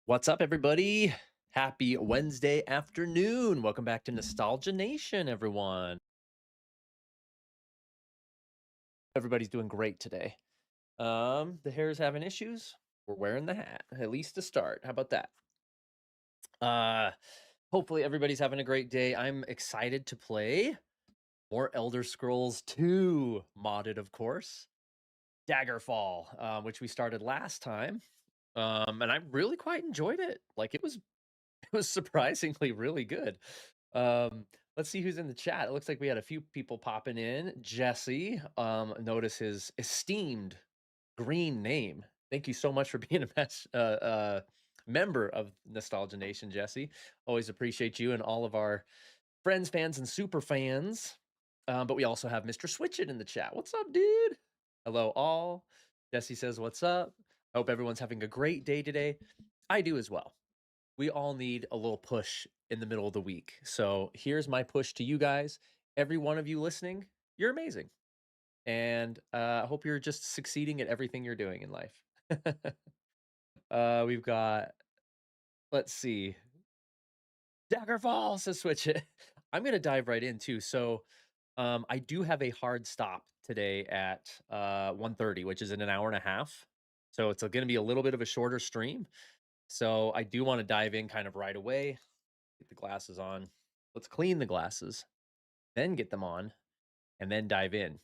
What's up, everybody? Happy Wednesday afternoon. Welcome back to Nostalgia Nation, everyone. Everybody's doing great today. The hair's having issues. We're wearing the hat, at least to start. How about that? Uh, Hopefully everybody's having a great day. I'm excited to play more Elder Scrolls 2, modded, of course. Daggerfall, which we started last time. And I really quite enjoyed it. Like it was surprisingly really good. Um, let's see who's in the chat. It looks like we had a few people popping in. Jesse, notice his esteemed green name. Thank you so much for being a member of Nostalgia Nation, Jesse. Always appreciate you and all of our friends, fans, and super fans. But we also have Mr. Switchit in the chat. What's up, dude? Hello, all. Jesse says, "What's up?" I hope everyone's having a great day today. I do as well. We all need a little push in the middle of the week. So here's my push to you guys. Every one of you listening, you're amazing. And I hope you're just succeeding at everything you're doing in life. We've got, let's see, Daggerfall says switch it. I'm going to dive right in too. So I do have a hard stop today at 1:30, which is in an hour and a half. So it's going to be a little bit of a shorter stream. So I do want to dive in kind of right away. Get the glasses on. Let's clean the glasses, then get them on, and then dive in.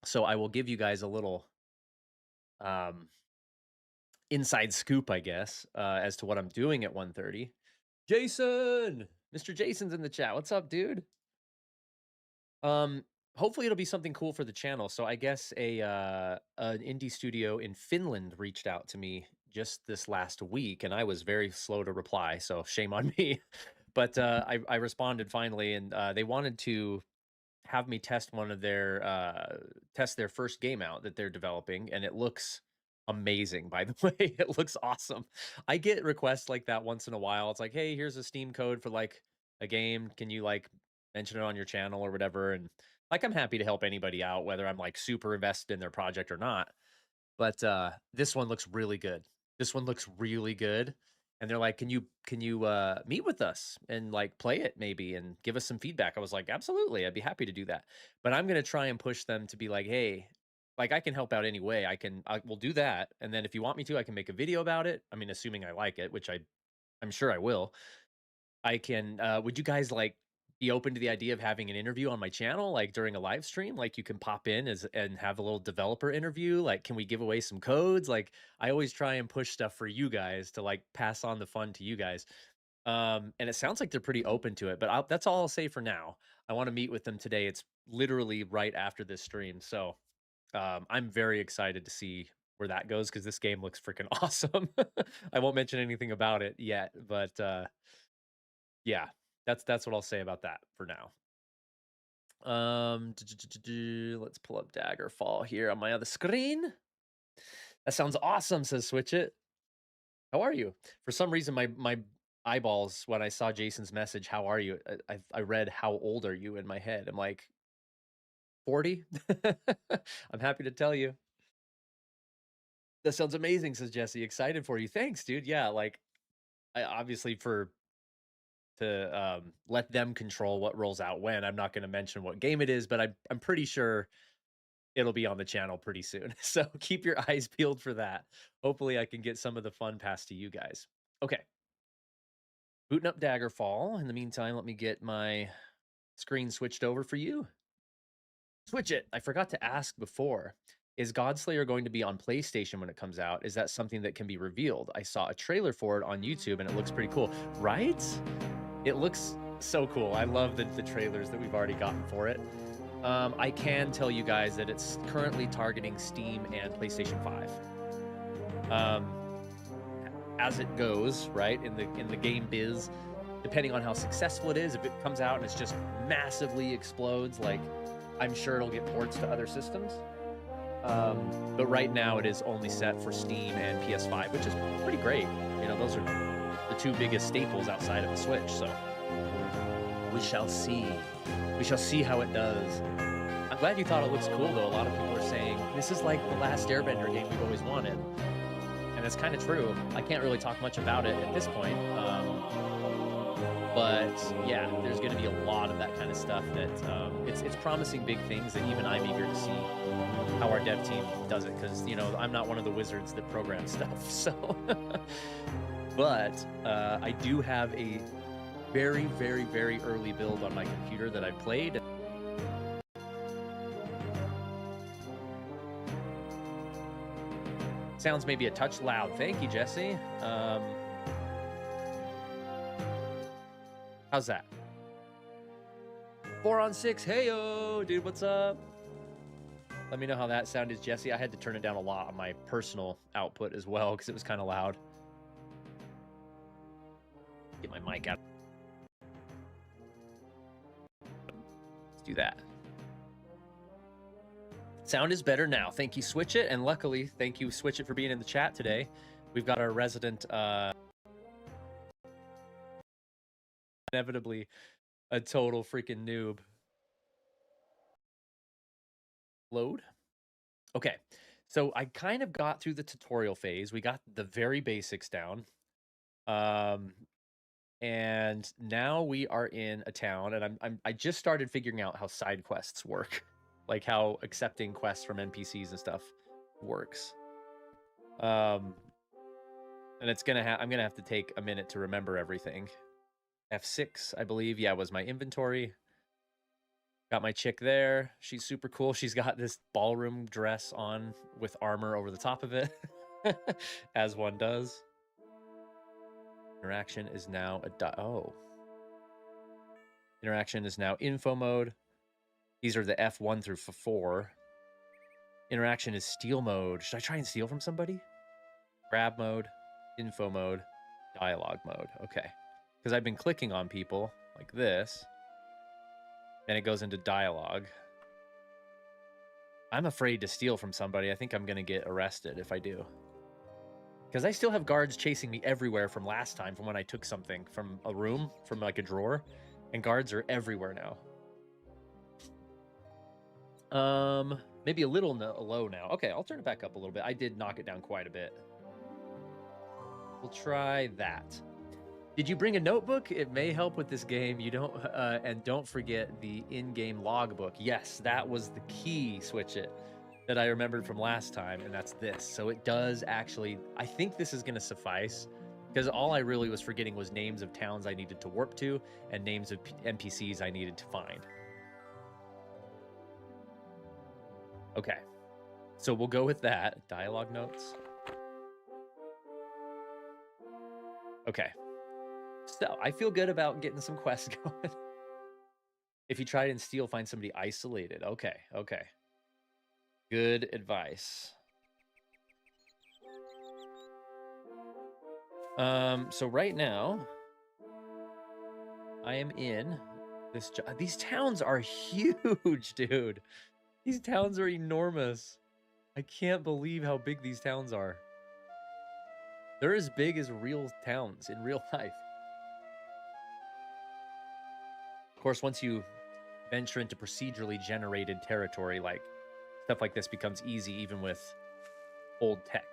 So I will give you guys a little um, inside scoop, I guess, as to what I'm doing at 1:30. Jason, Mr. Jason's in the chat. What's up, dude? Um, Hopefully it'll be something cool for the channel. So I guess an indie studio in Finland reached out to me just this last week, and I was very slow to reply. So shame on me. But I responded finally, and they wanted to have me test one of their test their first game out that they're developing, and it looks amazing, by the way. It looks awesome. I get requests like that once in a while. It's like, hey, here's a Steam code for like a game. Can you like mention it on your channel or whatever? And like I'm happy to help anybody out, whether I'm like super invested in their project or not. But this one looks really good. This one looks really good. And they're like, can you meet with us and like play it maybe and give us some feedback? I was like, absolutely, I'd be happy to do that. But I'm gonna try and push them to be like, hey, like I can help out any way. I will do that. And then if you want me to, I can make a video about it. I mean, assuming I like it, which I'm sure I will. I can would you guys like be open to the idea of having an interview on my channel like during a live stream? Like you can pop in as and have a little developer interview. Like can we give away some codes? Like I always try and push stuff for you guys to like pass on the fun to you guys. And it sounds like they're pretty open to it, but that's all I'll say for now. I want to meet with them today. It's literally right after this stream. So I'm very excited to see where that goes because this game looks freaking awesome. I won't mention anything about it yet, but yeah, that's what I'll say about that for now. Let's pull up Daggerfall here on my other screen. That sounds awesome, says Switch It. How are you? For some reason, my eyeballs when I saw Jason's message, "How are you?" I read, "How old are you?" in my head. I'm like, 40. I'm happy to tell you. That sounds amazing, says Jesse. Excited for you. Thanks, dude. Yeah, like I obviously for to let them control what rolls out when. I'm not going to mention what game it is, but I'm pretty sure it'll be on the channel pretty soon. So keep your eyes peeled for that. Hopefully, I can get some of the fun passed to you guys. Okay, booting up Daggerfall. In the meantime, let me get my screen switched over for you. Switch it. I forgot to ask before. Is Godslayer going to be on PlayStation when it comes out? Is that something that can be revealed? I saw a trailer for it on YouTube and it looks pretty cool, right? It looks so cool. I love the trailers that we've already gotten for it. I can tell you guys that it's currently targeting Steam and PlayStation 5. As it goes, right, in the game biz, depending on how successful it is, if it comes out and it's just massively explodes, like I'm sure it'll get ports to other systems. But right now it is only set for Steam and PS5, which is pretty great. You know, those are the two biggest staples outside of the Switch. So we shall see. We shall see how it does. I'm glad you thought it looks cool, though. A lot of people are saying this is like the last Airbender game we've always wanted. And that's kind of true. I can't really talk much about it at this point. But yeah, there's going to be a lot of that kind of stuff that it's promising big things that even I'm eager to see how our dev team does it, because I'm not one of the wizards that program stuff. So, but I do have a very, very, very early build on my computer that I played. Sounds maybe a touch loud. Thank you, Jesse. How's that? 4 on 6. Hey-o, dude, what's up? Let me know how that sounded, Jesse. I had to turn it down a lot on my personal output as well because it was kind of loud. Get my mic out. Let's do that. Sound is better now. Thank you, Switch It. And luckily, thank you, Switch It, for being in the chat today. We've got our resident, inevitably, a total freaking noob. Load. Okay, so I kind of got through the tutorial phase. We got the very basics down. And now we are in a town, and I just started figuring out how side quests work, like how accepting quests from NPCs and stuff works. And it's I'm gonna have to take a minute to remember everything. F6, I believe, yeah, was my inventory. Got my chick there. She's super cool. She's got this ballroom dress on with armor over the top of it, as one does. Interaction is now Interaction is now info mode. These are the F1 through 4. Interaction is steal mode. Should I try and steal from somebody? Grab mode, info mode, dialogue mode. Okay. Because I've been clicking on people like this. Then it goes into dialogue. I'm afraid to steal from somebody. I think I'm going to get arrested if I do. Because I still have guards chasing me everywhere from last time, from when I took something from a room, from like a drawer. And guards are everywhere now. Maybe a little low now. Okay, I'll turn it back up a little bit. I did knock it down quite a bit. We'll try that. Did you bring a notebook? It may help with this game. You don't, and don't forget the in-game logbook. Yes, that was the key, Switch It, that I remembered from last time, and that's this. So it does actually, I think this is going to suffice, because all I really was forgetting was names of towns I needed to warp to and names of NPCs I needed to find. Okay, so we'll go with that. Dialogue notes. Okay. So, I feel good about getting some quests going. If you try and steal, find somebody isolated. Okay, okay. Good advice. So right now, I am in this. These towns are huge, dude. These towns are enormous. I can't believe how big these towns are. They're as big as real towns in real life. Of course, once you venture into procedurally generated territory, like stuff like this becomes easy even with old tech.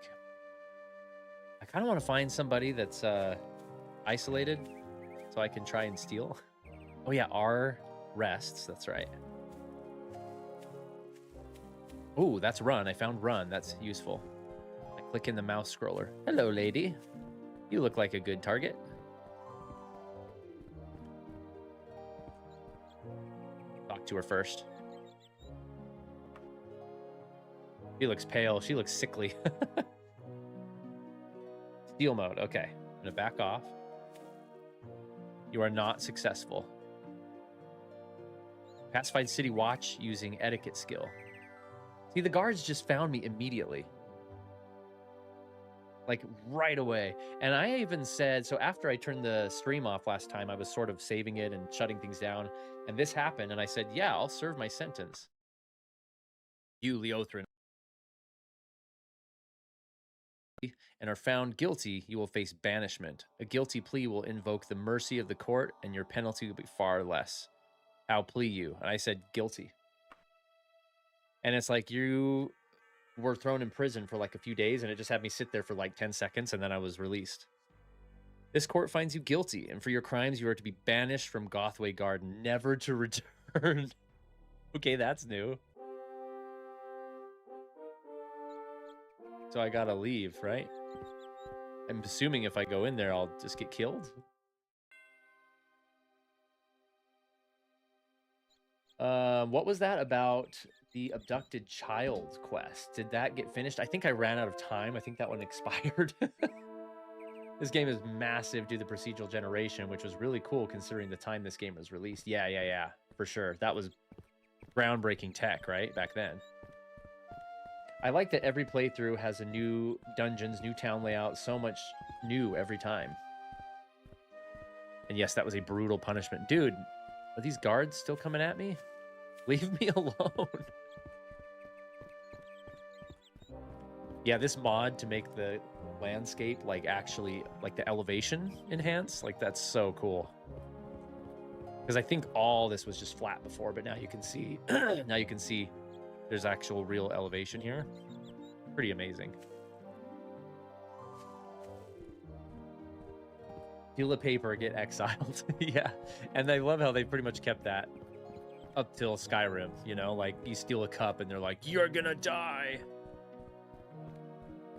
I kind of want to find somebody that's isolated so I can try and steal. Oh yeah, R rests, that's right. Oh, that's run. I found run. That's useful. I click in the mouse scroller. Hello, lady. You look like a good target. Talk to her first. She looks pale. She looks sickly. Steal mode. Okay. I'm going to back off. You are not successful. Pacified City Watch using etiquette skill. See, the guards just found me immediately. Like, right away. And I even said, so after I turned the stream off last time, I was sort of saving it and shutting things down. And this happened, and I said, yeah, I'll serve my sentence. You, Leothrin, and are found guilty, you will face banishment. A guilty plea will invoke the mercy of the court, and your penalty will be far less. How plea you? And I said, guilty. And it's like, you were thrown in prison for like a few days, and it just had me sit there for like 10 seconds, and then I was released. This court finds you guilty, and for your crimes, you are to be banished from Gothway Garden, never to return. Okay, that's new. So I gotta leave, right? I'm assuming if I go in there, I'll just get killed. What was that about the abducted child quest? Did that get finished? I think I ran out of time. I think that one expired. This game is massive due to procedural generation, which was really cool considering the time this game was released. Yeah, for sure. That was groundbreaking tech, right? Back then. I like that every playthrough has a new dungeons, new town layout, so much new every time. And yes, that was a brutal punishment. Dude, are these guards still coming at me? Leave me alone. Yeah, this mod to make the landscape like actually like the elevation enhance, like that's so cool. Because I think all this was just flat before, but now you can see now you can see there's actual real elevation here. Pretty amazing. Steal a paper, get exiled. Yeah, and I love how they pretty much kept that up till Skyrim, you know, like you steal a cup and they're like, you're gonna die.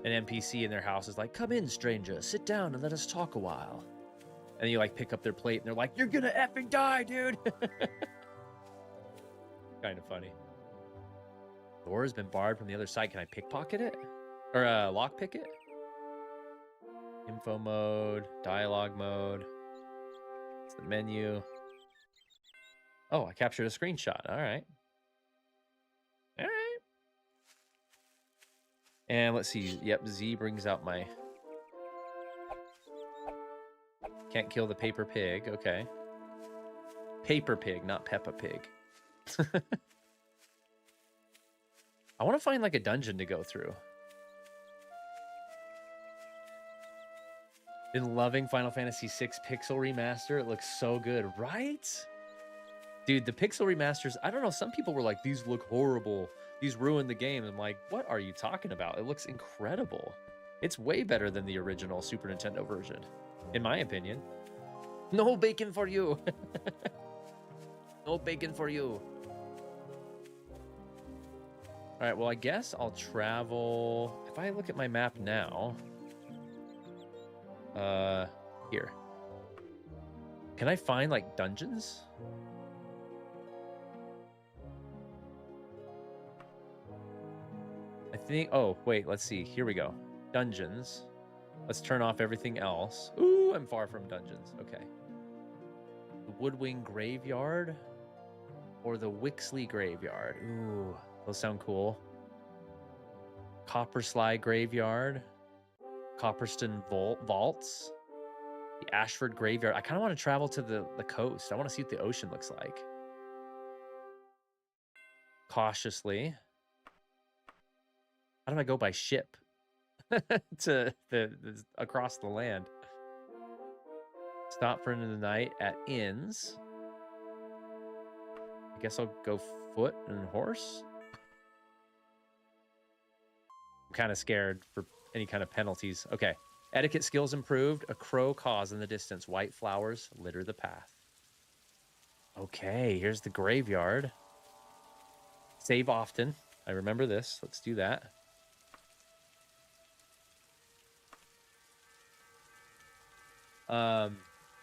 An NPC in their house is like, come in, stranger, sit down and let us talk a while. And you like pick up their plate and they're like, you're gonna effing die, dude. Kind of funny. Door has been barred from the other side. Can I pickpocket it? Or lockpick it? Info mode, dialogue mode. It's the menu. Oh, I captured a screenshot. All right. All right. And let's see. Yep, Z brings out my... Can't kill the paper pig. Okay. Paper pig, not Peppa Pig. I want to find like a dungeon to go through. Been loving Final Fantasy VI Pixel Remaster. It looks so good, right? Dude, the Pixel Remasters, I don't know, some people were like, these look horrible. These ruined the game. I'm like, what are you talking about? It looks incredible. It's way better than the original Super Nintendo version, in my opinion. No bacon for you. No bacon for you. All right, well, I guess I'll travel. If I look at my map now, here. Can I find like dungeons? I think, oh, wait, let's see. Here we go. Dungeons. Let's turn off everything else. Ooh, I'm far from dungeons. Okay. The Woodwing Graveyard or the Wixley Graveyard. Ooh, those sound cool. Coppersly Graveyard. Copperston Vaults. The Ashford Graveyard. I kind of want to travel to the coast. I want to see what the ocean looks like. Cautiously. How do I go by ship to the across the land? Stop for into the night at inns. I guess I'll go foot and horse. I'm kind of scared for any kind of penalties. Okay. Etiquette skills improved. A crow caws in the distance. White flowers litter the path. Okay, here's the graveyard. Save often. I remember this. Let's do that.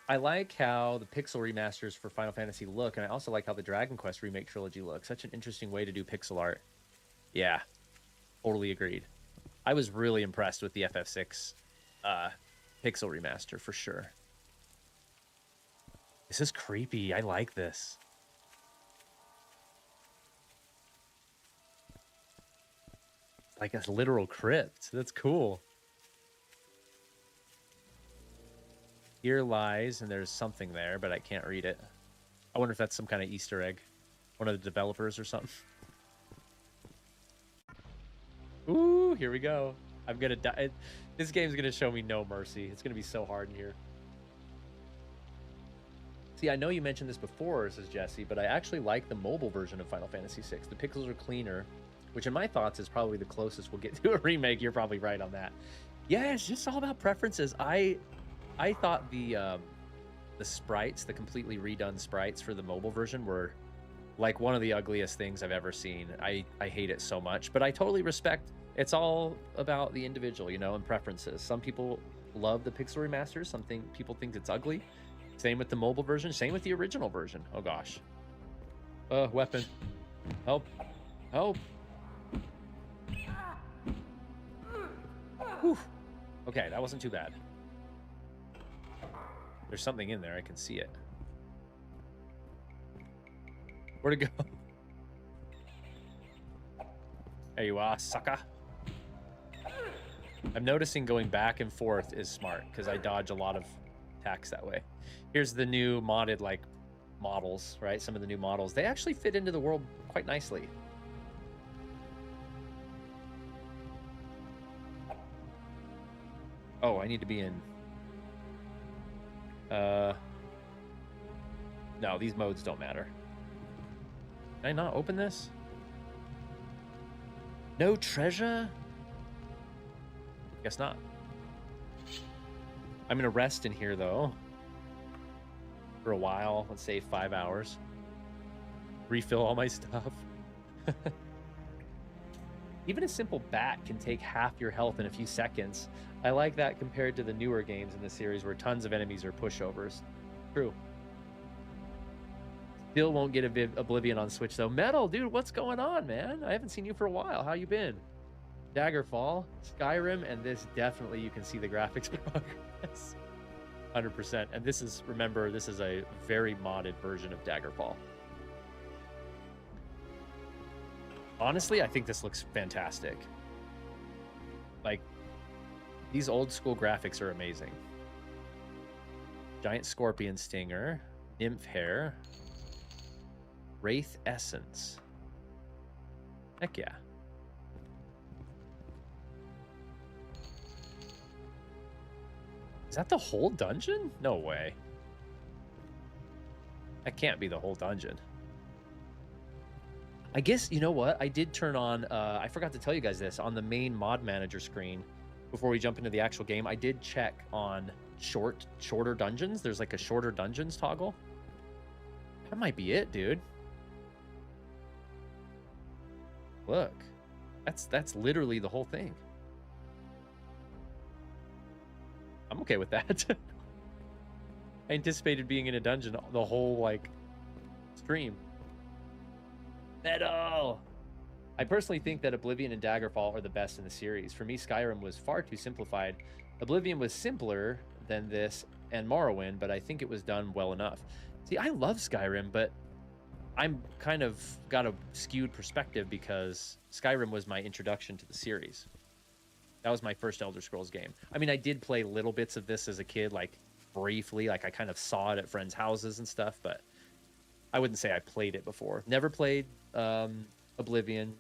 I like how the pixel remasters for Final Fantasy look, and I also like how the Dragon Quest Remake Trilogy looks. Such an interesting way to do pixel art. Yeah, totally agreed. I was really impressed with the FF6 pixel remaster for sure. This is creepy. I like this. Like a literal crypt. That's cool. Here lies, and there's something there, but I can't read it. I wonder if that's some kind of Easter egg. One of the developers or something. Ooh, here we go. I'm gonna die. This game's gonna show me no mercy. It's gonna be so hard in here. See, I know you mentioned this before, says Jesse, but I actually like the mobile version of Final Fantasy VI. The pixels are cleaner, which in my thoughts is probably the closest we'll get to a remake. You're probably right on that. Yeah, it's just all about preferences. I thought the sprites, the completely redone sprites for the mobile version were like one of the ugliest things I've ever seen. I hate it so much, but I totally respect. It's all about the individual, you know, and preferences. Some people love the pixel remasters. People think it's ugly. Same with the mobile version. Same with the original version. Oh gosh. Weapon. Help. Help. Whew. Okay, that wasn't too bad. There's something in there. I can see it. Where'd it go? There you are, sucker. I'm noticing going back and forth is smart because I dodge a lot of attacks that way. Here's the new modded like models, right? Some of the new models. They actually fit into the world quite nicely. Oh, I need to be in... No, these modes don't matter. Can I not open this? No treasure? Guess not. I'm gonna rest in here though. For a while, let's say 5 hours. Refill all my stuff. Even a simple bat can take half your health in a few seconds. I like that compared to the newer games in the series where tons of enemies are pushovers. True. Still won't get Oblivion on Switch though. Metal, dude, what's going on, man? I haven't seen you for a while. How you been? Daggerfall, Skyrim, and this definitely you can see the graphics progress. 100%. And this is, remember, this is a very modded version of Daggerfall. Honestly, I think this looks fantastic. Like, these old school graphics are amazing. Giant scorpion stinger, nymph hair, wraith essence. Heck yeah. Is that the whole dungeon? No way. That can't be the whole dungeon. I guess, you know what? I did turn on, I forgot to tell you guys this, on the main mod manager screen, before we jump into the actual game, I did check on shorter dungeons. There's like a shorter dungeons toggle. That might be it, dude. Look, that's literally the whole thing. I'm okay with that. I anticipated being in a dungeon the whole, like, stream. Metal! I personally think that Oblivion and Daggerfall are the best in the series. For me, Skyrim was far too simplified. Oblivion was simpler than this and Morrowind, but I think it was done well enough. See, I love Skyrim, but I'm kind of got a skewed perspective because Skyrim was my introduction to the series. That was my first Elder Scrolls game. I mean, I did play little bits of this as a kid, like briefly, like I kind of saw it at friends' houses and stuff, but I wouldn't say I played it before. Never played Oblivion.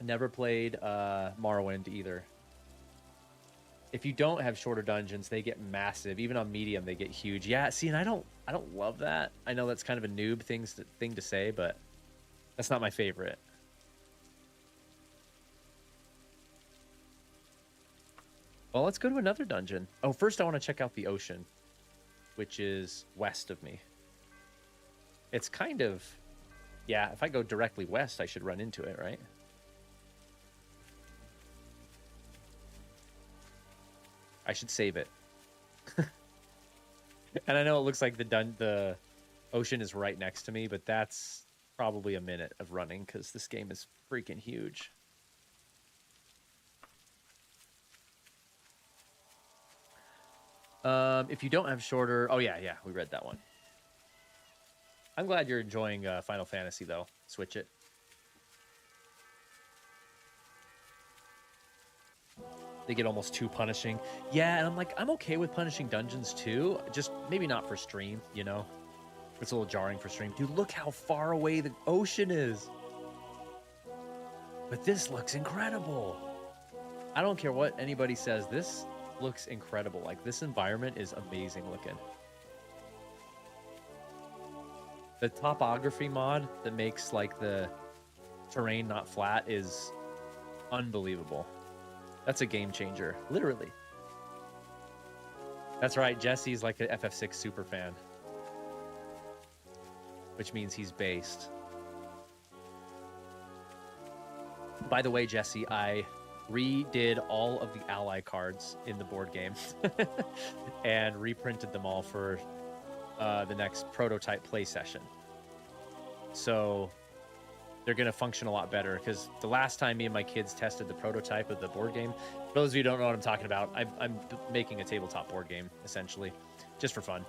Never played Morrowind either. If you don't have shorter dungeons, they get massive. Even on medium, they get huge. Yeah, see, and I don't love that. I know that's kind of a noob thing to say, but that's not my favorite. Well, let's go to another dungeon. Oh, first I want to check out the ocean, which is west of me. It's kind of, yeah, if I go directly west, I should run into it, right? I should save it. And I know it looks like the ocean is right next to me, but that's probably a minute of running because this game is freaking huge. If you don't have shorter... Oh, yeah, we read that one. I'm glad you're enjoying Final Fantasy, though. Switch it. They get almost too punishing. Yeah, and I'm like, I'm okay with punishing dungeons, too. Just maybe not for stream, you know? It's a little jarring for stream. Dude, look how far away the ocean is. But this looks incredible. I don't care what anybody says. This looks incredible. Like, this environment is amazing looking. The topography mod that makes like the terrain not flat is unbelievable. That's a game changer, literally. That's right, Jesse's like an FF6 super fan, which means he's based. By the way, Jesse, I redid all of the ally cards in the board game and reprinted them all for the next prototype play session. So they're going to function a lot better, because the last time me and my kids tested the prototype of the board game, for those of you who don't know what I'm talking about, I'm making a tabletop board game, essentially, just for fun.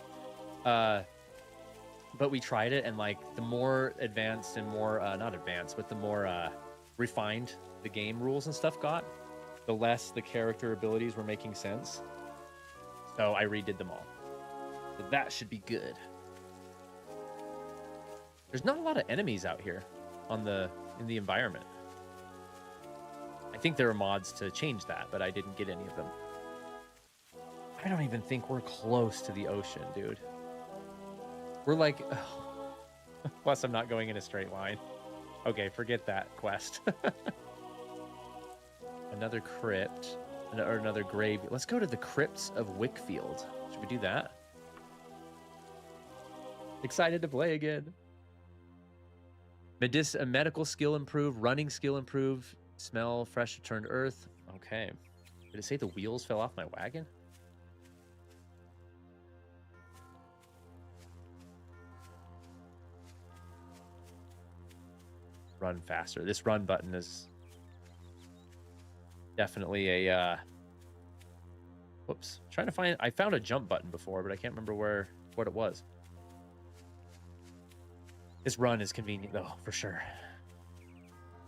But we tried it, and like the more advanced and more, not advanced, but the more refined the game rules and stuff got, the less the character abilities were making sense. So I redid them all. So that should be good. There's not a lot of enemies out here in the environment. I think there are mods to change that, but I didn't get any of them. I don't even think we're close to the ocean, dude. We're like, plus I'm not going in a straight line. Okay, forget that quest. Another crypt, or another grave. Let's go to the crypts of Wickfield. Should we do that? Excited to play again. Medical skill improve, running skill improve, smell fresh returned earth. Okay. Did it say the wheels fell off my wagon? Run faster. This run button is definitely a whoops. Trying to find, I found a jump button before, but I can't remember what it was. This run is convenient, though, for sure.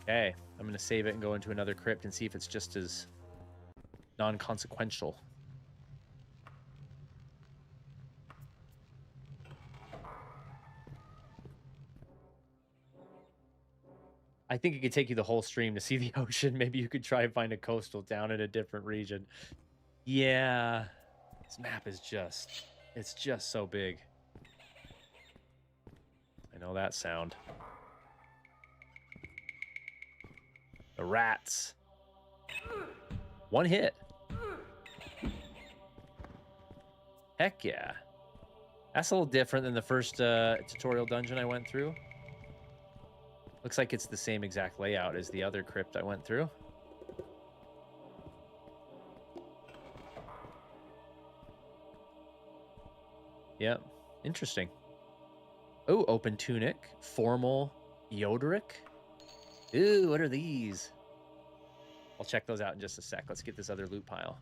Okay, I'm going to save it and go into another crypt and see if it's just as non-consequential. I think it could take you the whole stream to see the ocean. Maybe you could try and find a coastal down in a different region. Yeah, this map is it's just so big. I know that sound. The rats. One hit. Heck yeah. That's a little different than the first tutorial dungeon I went through. Looks like it's the same exact layout as the other crypt I went through. Yep. Interesting. Oh, open tunic. Formal Yoderic. Ooh, what are these? I'll check those out in just a sec. Let's get this other loot pile.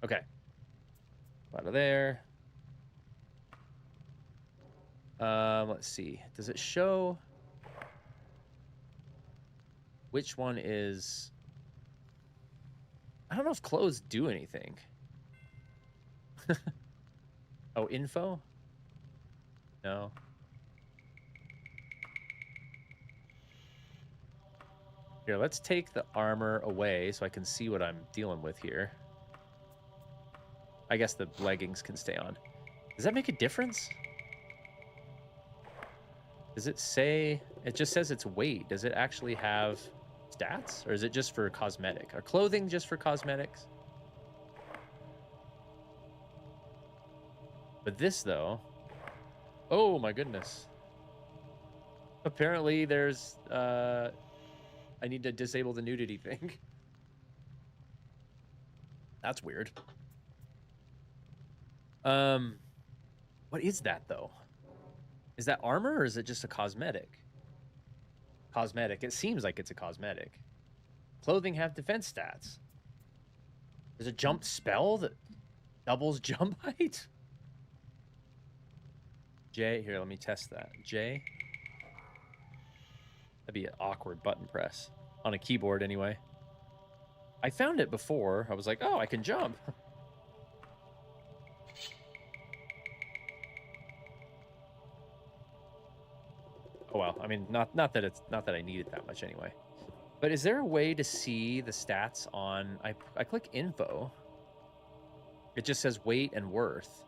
Okay. Out of there. Let's see. Does it show which one is... I don't know if clothes do anything. Oh, info? No. Here, let's take the armor away so I can see what I'm dealing with here. I guess the leggings can stay on. Does that make a difference? Does it say... It just says it's weight. Does it actually have stats? Or is it just for cosmetic? Are clothing just for cosmetics? But this, though... Oh, my goodness. Apparently, there's... I need to disable the nudity thing. That's weird. What is that, though? Is that armor, or is it just a cosmetic? Cosmetic. It seems like it's a cosmetic. Clothing have defense stats. There's a jump spell that doubles jump height? J. Here, let me test that. J. That'd be an awkward button press. On a keyboard, anyway. I found it before. I was like, oh, I can jump. Oh, well. I mean, not that I need it that much anyway. But is there a way to see the stats on... I click info. It just says weight and worth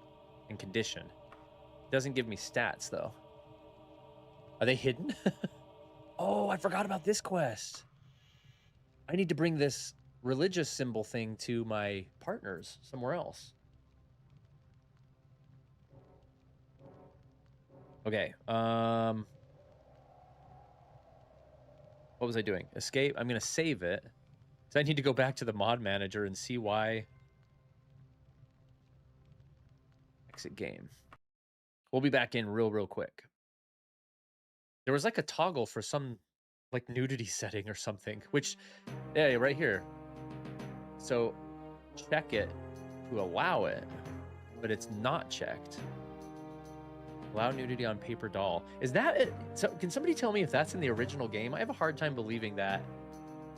and condition. It doesn't give me stats, though. Are they hidden? Oh, I forgot about this quest. I need to bring this religious symbol thing to my partners somewhere else. Okay. What was I doing? Escape. I'm going to save it. So I need to go back to the mod manager and see why. Exit game. We'll be back in real quick. There was like a toggle for some like nudity setting or something, which, yeah, right here. So check it to allow it, but it's not checked. Allow nudity on paper doll. Is that it? So can somebody tell me if that's in the original game? I have a hard time believing that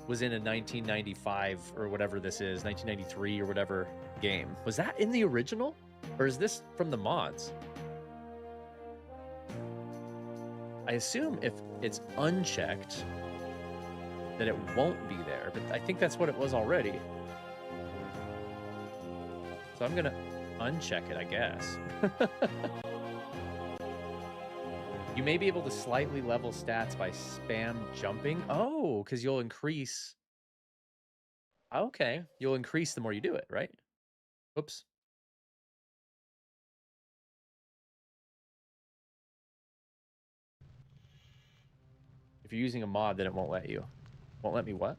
was in a 1995 or whatever this is, 1993 or whatever game. Was that in the original? Or is this from the mods? I assume if it's unchecked, that it won't be there, but I think that's what it was already. So I'm gonna uncheck it, I guess. You may be able to slightly level stats by spam jumping. Oh, because you'll increase. Okay, you'll increase the more you do it, right? Oops. If you're using a mod, then it won't let you. Won't let me what?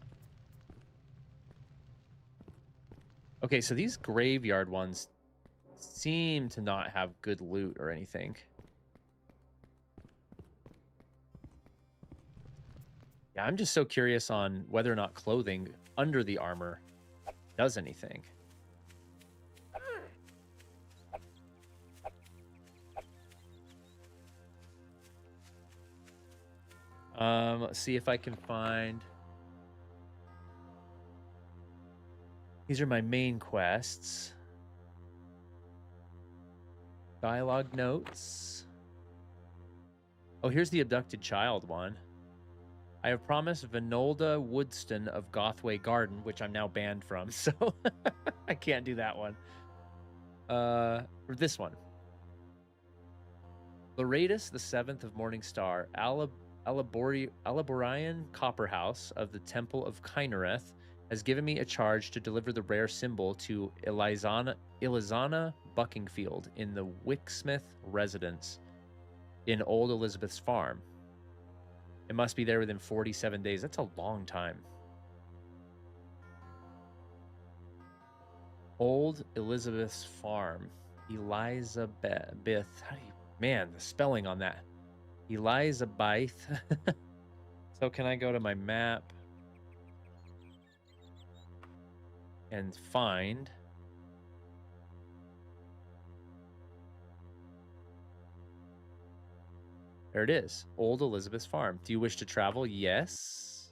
Okay, so these graveyard ones seem to not have good loot or anything. Yeah, I'm just so curious on whether or not clothing under the armor does anything. Let's see if I can find. These are my main quests. Dialogue notes. Oh, here's the abducted child one. I have promised Vinolda Woodston of Gothway Garden, which I'm now banned from, so I can't do that one. Or this one. Loratus, the 7th of Morning Star, Alaborian Copperhouse of the Temple of Kynareth, has given me a charge to deliver the rare symbol to Elizana Buckingfield in the Wicksmith residence in Old Elizabeth's farm. It must be there within 47 days. That's a long time. Old Elizabeth's farm. Elizabeth. How do you... Man, the spelling on that. Elizabeth. So can I go to my map and find... There it is. Old Elizabeth's farm. Do you wish to travel? Yes.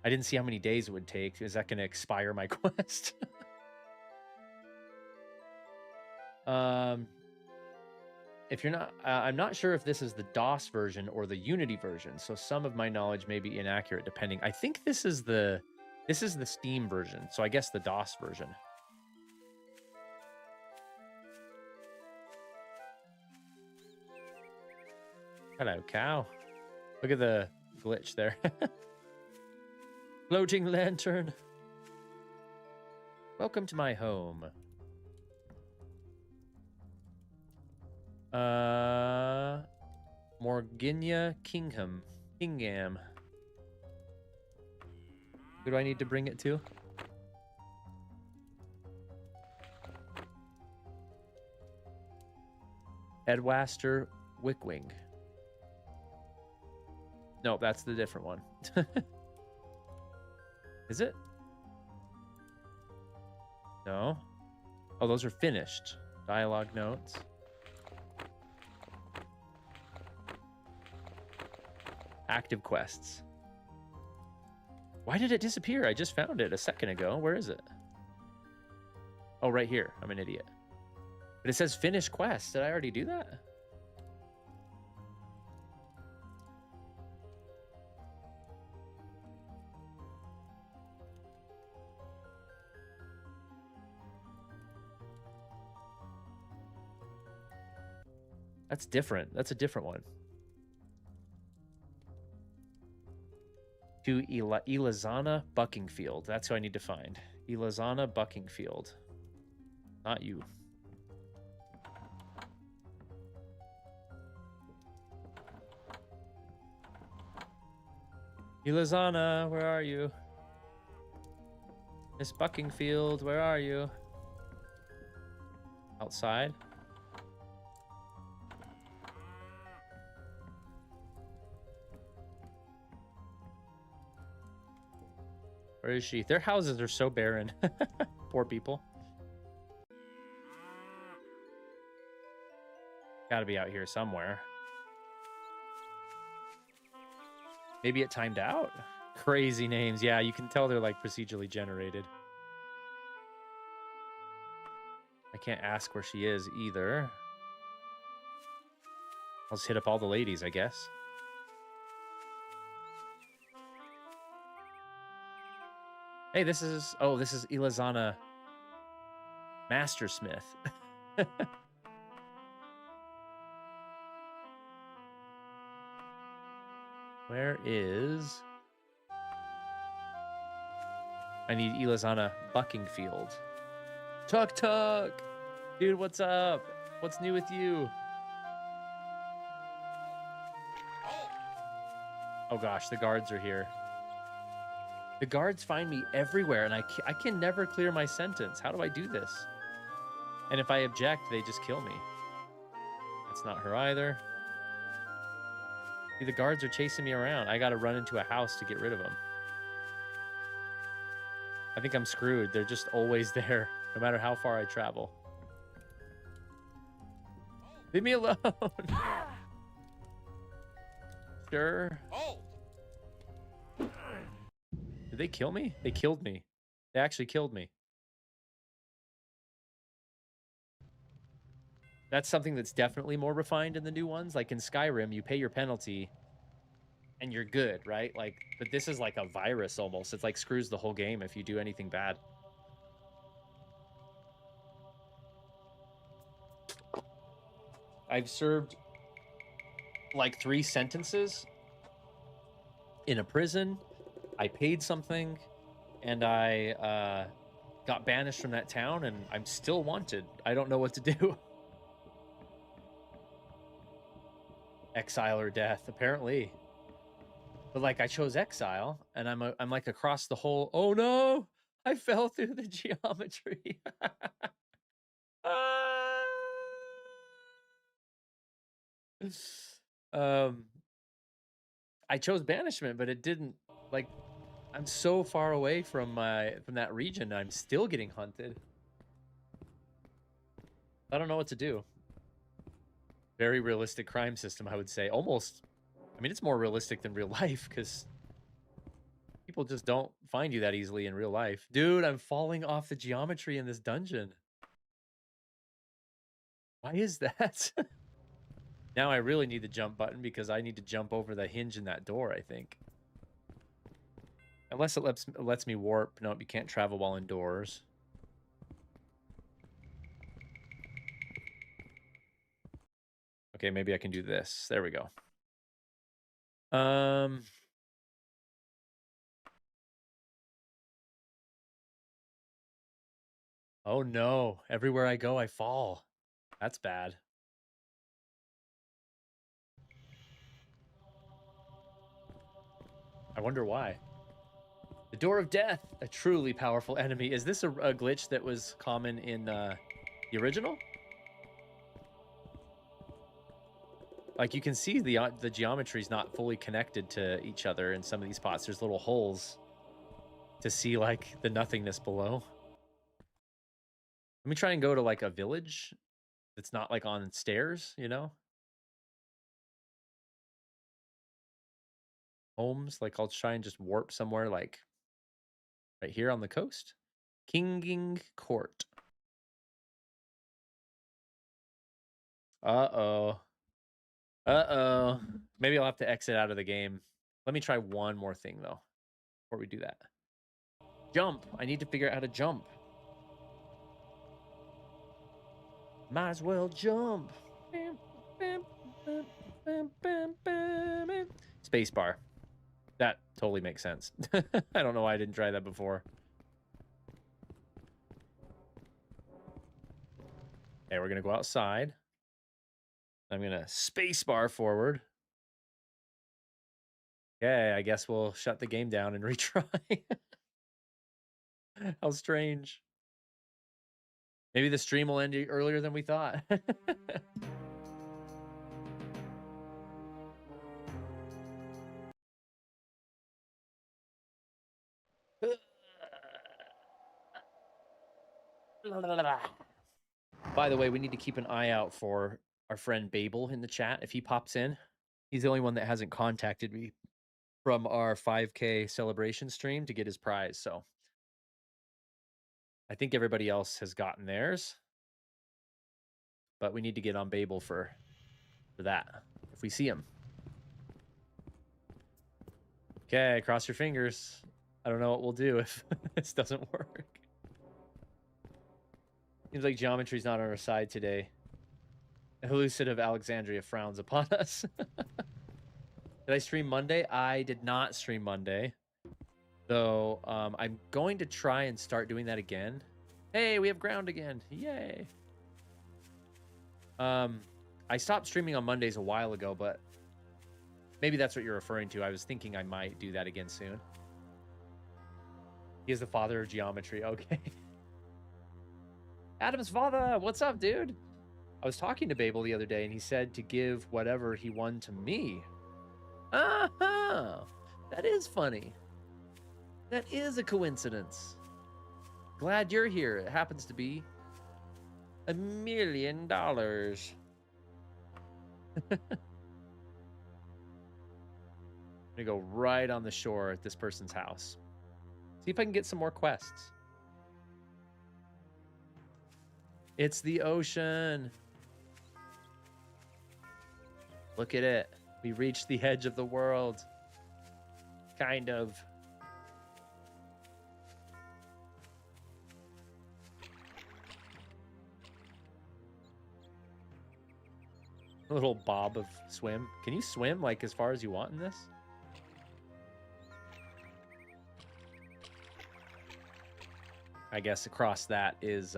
I didn't see how many days it would take. Is that going to expire my quest? If you're not, I'm not sure if this is the DOS version or the Unity version. So some of my knowledge may be inaccurate depending. I think this is the Steam version. So I guess the DOS version. Hello, cow. Look at the glitch there. Floating lantern. Welcome to my home. Morginia Kingham. Who do I need to bring it to? Edwaster Wickwing. No, that's the different one. Is it? No. Oh, those are finished. Dialogue notes. Active quests. Why did it disappear? I just found it a second ago. Where is it? Oh, right here. I'm an idiot. But it says finish quest. Did I already do that? That's different. That's a different one. To Elizana Buckingfield. That's who I need to find. Elizana Buckingfield. Not you. Elizana, where are you? Miss Buckingfield, where are you? Outside? Where is she? Their houses are so barren. Poor people. Gotta be out here somewhere. Maybe it timed out? Crazy names. Yeah, you can tell they're like procedurally generated. I can't ask where she is either. I'll just hit up all the ladies, I guess. Hey, this is... Oh, this is Elizana Mastersmith. Where is... I need Elizana Buckingfield. Tuck Tuck! Dude, what's up? What's new with you? Oh gosh, the guards are here. The guards find me everywhere, and I can never clear my sentence. How do I do this? And if I object, they just kill me. That's not her either. See, the guards are chasing me around. I gotta run into a house to get rid of them. I think I'm screwed. They're just always there, no matter how far I travel. Leave me alone. Sure. Did they kill me? They killed me. They actually killed me. That's something that's definitely more refined in the new ones. Like in Skyrim, you pay your penalty and you're good, right? Like, but this is like a virus almost. It's like screws the whole game if you do anything bad. I've served like 3 sentences in a prison. I paid something and I got banished from that town, and I'm still wanted. I don't know what to do. Exile or death, apparently. But like I chose exile, and I'm like across the whole. Oh no! I fell through the geometry. um, I chose banishment, but it didn't. Like, I'm so far away from that region. I'm still getting hunted. I don't know what to do. Very realistic crime system, I would say. Almost. I mean, it's more realistic than real life because people just don't find you that easily in real life. Dude, I'm falling off the geometry in this dungeon. Why is that? Now I really need the jump button because I need to jump over the hinge in that door, I think. Unless it lets me warp. Nope, you can't travel while indoors. Okay, maybe I can do this. There we go. Oh no. Everywhere I go, I fall. That's bad. I wonder why. The Door of Death, a truly powerful enemy. Is this a glitch that was common in the original? Like, you can see the geometry is not fully connected to each other in some of these spots. There's little holes to see, like, the nothingness below. Let me try and go to, like, a village that's not, like, on stairs, you know? Homes. Like, I'll try and just warp somewhere, like, right here on the coast. Kinging Court. Uh-oh. Uh-oh. Maybe I'll have to exit out of the game. Let me try one more thing, though, before we do that. Jump. I need to figure out how to jump. Might as well jump. Spacebar. That totally makes sense. I don't know why I didn't try that before. Okay, we're gonna go outside. I'm gonna space bar forward. Okay, I guess we'll shut the game down and retry. How strange. Maybe the stream will end earlier than we thought. By the way, we need to keep an eye out for our friend Babel in the chat if he pops in. He's the only one that hasn't contacted me from our 5K celebration stream to get his prize. So I think everybody else has gotten theirs, but we need to get on Babel for that if we see him. Okay, cross your fingers. I don't know what we'll do if this doesn't work. Seems like geometry's not on our side today. Hallucid of Alexandria frowns upon us. Did I stream Monday? I did not stream Monday. Though I'm going to try and start doing that again. Hey, we have ground again. Yay. I stopped streaming on Mondays a while ago, but maybe that's what you're referring to. I was thinking I might do that again soon. He is the father of geometry. Okay. Adam's father. What's up, dude? I was talking to Babel the other day, and he said to give whatever he won to me. Uh-huh. That is funny. That is a coincidence. Glad you're here. It happens to be $1 million. I'm gonna go right on the shore at this person's house. See if I can get some more quests. It's the ocean. Look at it. We reached the edge of the world. Kind of. A little bob of swim. Can you swim like as far as you want in this? I guess across that is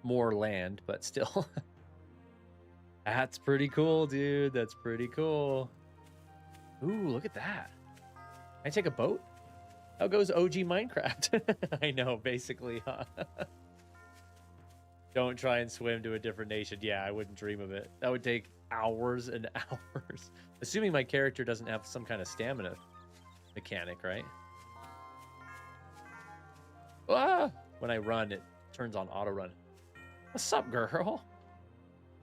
more land, but still. That's pretty cool, dude. That's pretty cool. Ooh, look at that. Can I take a boat? How goes OG Minecraft? I know, basically, huh? Don't try and swim to a different nation. Yeah, I wouldn't dream of it. That would take hours and hours. Assuming my character doesn't have some kind of stamina mechanic, right? Ah! When I run, it turns on auto run. What's up, girl?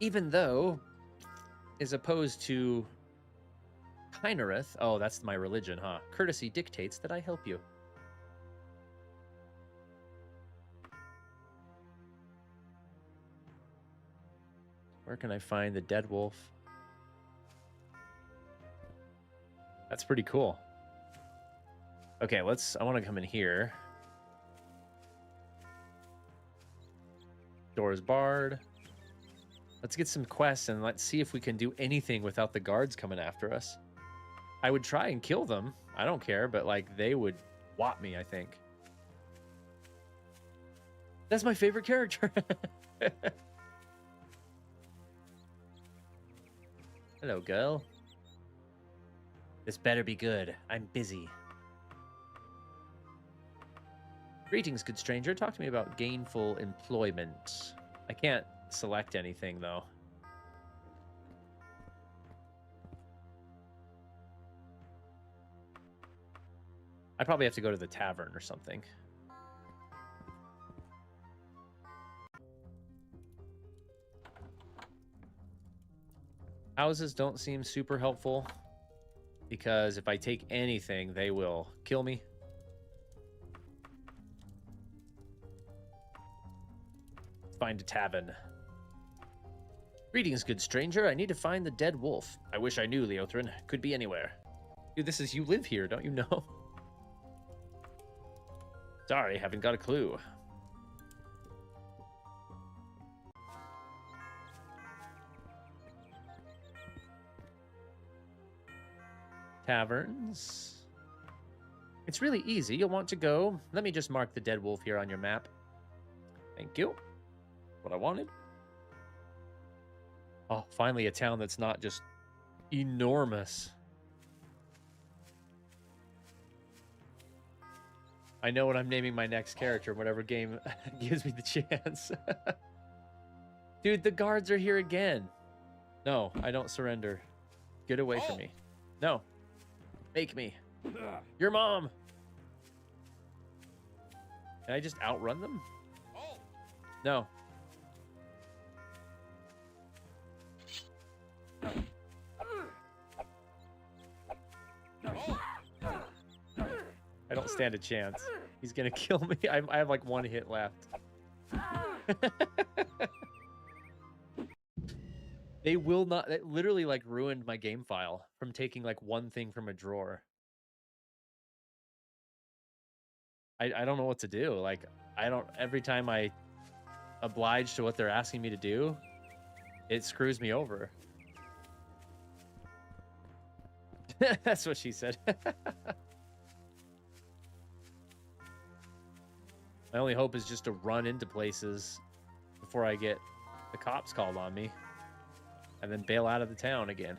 Even though, as opposed to Kynareth, oh, that's my religion, huh? Courtesy dictates that I help you. Where can I find the dead wolf? That's pretty cool. Okay, I want to come in here. Doors barred. Let's get some quests and let's see if we can do anything without the guards coming after us. I would try and kill them. I don't care, but like they would whop me, I think. That's my favorite character. Hello, girl. This better be good. I'm busy. Greetings, good stranger. Talk to me about gainful employment. I can't select anything, though. I probably have to go to the tavern or something. Houses don't seem super helpful because if I take anything, they will kill me. Find a tavern. Greetings, good stranger. I need to find the dead wolf. I wish I knew, Leothrin. Could be anywhere. Dude, this is you live here, don't you know? Sorry, haven't got a clue. Taverns. It's really easy. You'll want to go. Let me just mark the dead wolf here on your map. Thank you. What I wanted. Oh, finally a town that's not just enormous. I know what I'm naming my next character, whatever game gives me the chance. Dude, the guards are here again. No, I don't surrender. Get away from me. No. Make me. Your mom. Can I just outrun them? No. I don't stand a chance. He's gonna kill me. I have like 1 hit left. They will not. It literally like ruined my game file from taking like 1 thing from a drawer. I don't know what to do. Like, I don't. Every time I oblige to what they're asking me to do, it screws me over. That's what she said. My only hope is just to run into places before I get the cops called on me and then bail out of the town again.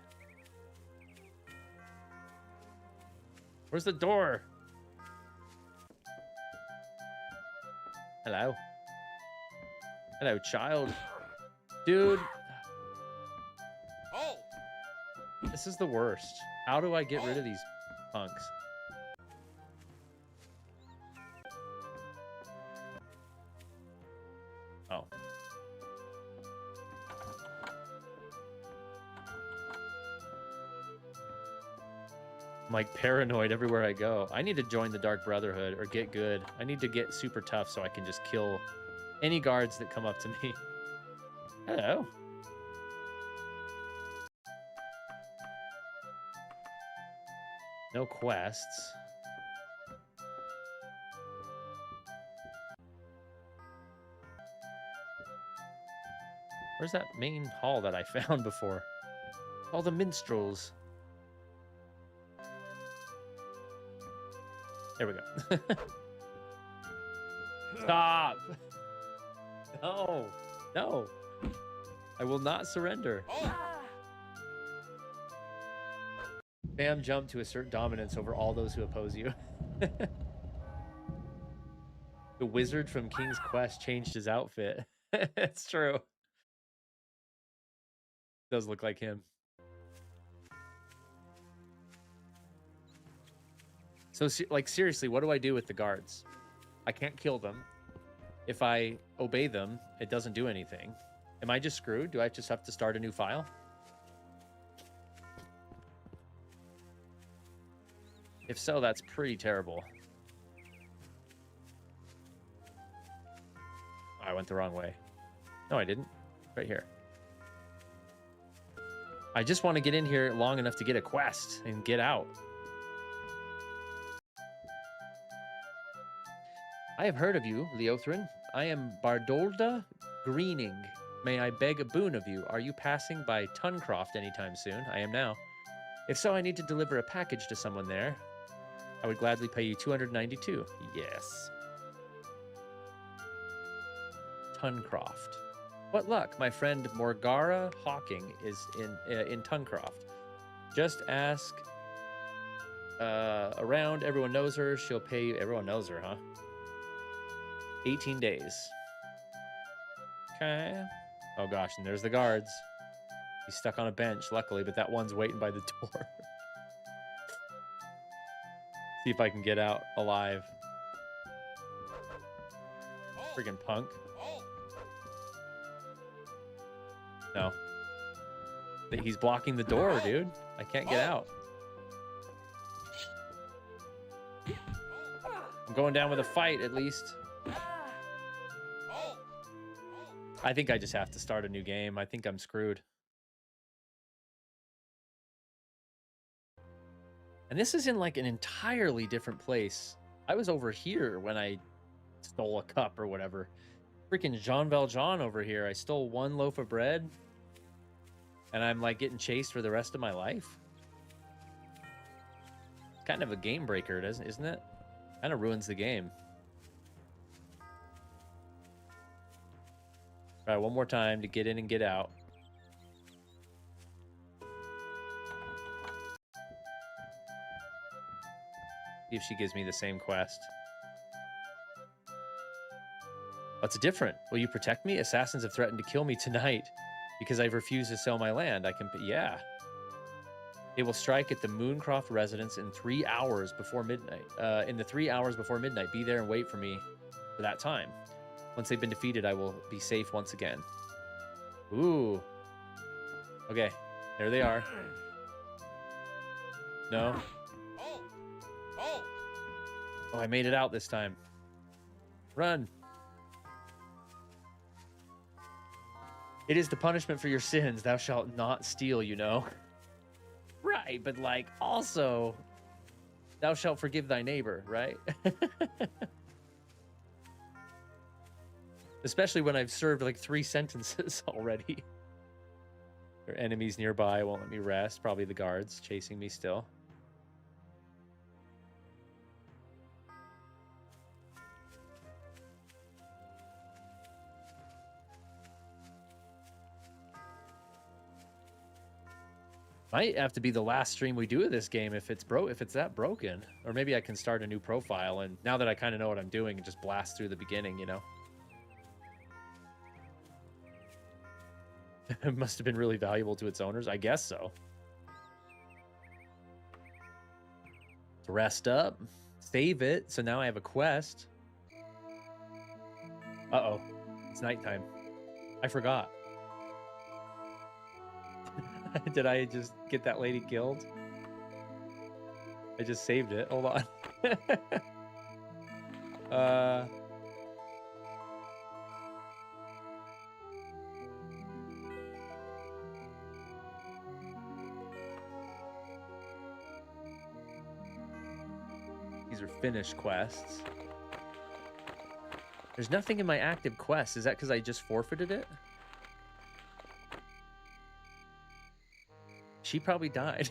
Where's the door? Hello. Hello, child. Dude. This is the worst. How do I get rid of these punks? Oh. I'm like paranoid everywhere I go. I need to join the Dark Brotherhood or get good. I need to get super tough so I can just kill any guards that come up to me. Hello. No quests. Where's that main hall that I found before? All the minstrels. There we go. Stop! No! No! I will not surrender. Bam, jump to assert dominance over all those who oppose you. The wizard from King's Quest changed his outfit. It's true. Does look like him. So, like, seriously, what do I do with the guards? I can't kill them. If I obey them, it doesn't do anything. Am I just screwed? Do I just have to start a new file? If so, that's pretty terrible. Oh, I went the wrong way. No, I didn't. Right here. I just want to get in here long enough to get a quest and get out. I have heard of you, Leothrin. I am Bardolda Greening. May I beg a boon of you? Are you passing by Tuncroft anytime soon? I am now. If so, I need to deliver a package to someone there. I would gladly pay you 292. Yes. Tuncroft. What luck. My friend Morgara Hawking is in Tuncroft. Just ask around. Everyone knows her. She'll pay you. Everyone knows her, huh? 18 days. Okay. Oh, gosh. And there's the guards. He's stuck on a bench, luckily, but that one's waiting by the door. See if I can get out alive. Friggin' punk. No. He's blocking the door, dude. I can't get out. I'm going down with a fight, at least. I think I just have to start a new game. I think I'm screwed. And this is in like an entirely different place. I was over here when I stole a cup or whatever. Freaking Jean Valjean over here. I stole 1 loaf of bread. And I'm like getting chased for the rest of my life. kind of a game breaker, isn't it? Kind of ruins the game. Try one more time to get in and get out. See if she gives me the same quest. What's different? Will you protect me? Assassins have threatened to kill me tonight because I've refused to sell my land. Yeah. They will strike at the Mooncroft residence in 3 hours before midnight. In the 3 hours before midnight, be there and wait for me for that time. Once they've been defeated, I will be safe once again. Ooh. Okay, there they are. No. Oh, I made it out this time. Run. It is the punishment for your sins. Thou shalt not steal, you know. Right, but like also, thou shalt forgive thy neighbor, right? Especially when I've served like 3 sentences already. There are enemies nearby, won't let me rest. Probably the guards chasing me still. Might have to be the last stream we do of this game if it's that broken. Or maybe I can start a new profile, and now that I kind of know what I'm doing, and just blast through the beginning, you know? It must have been really valuable to its owners. I guess so. Let's rest up. Save it. So now I have a quest. Uh-oh. It's nighttime. I forgot. Did I just get that lady killed? I just saved it. Hold on. These are finished quests. There's nothing in my active quest. Is that because I just forfeited it? She probably died.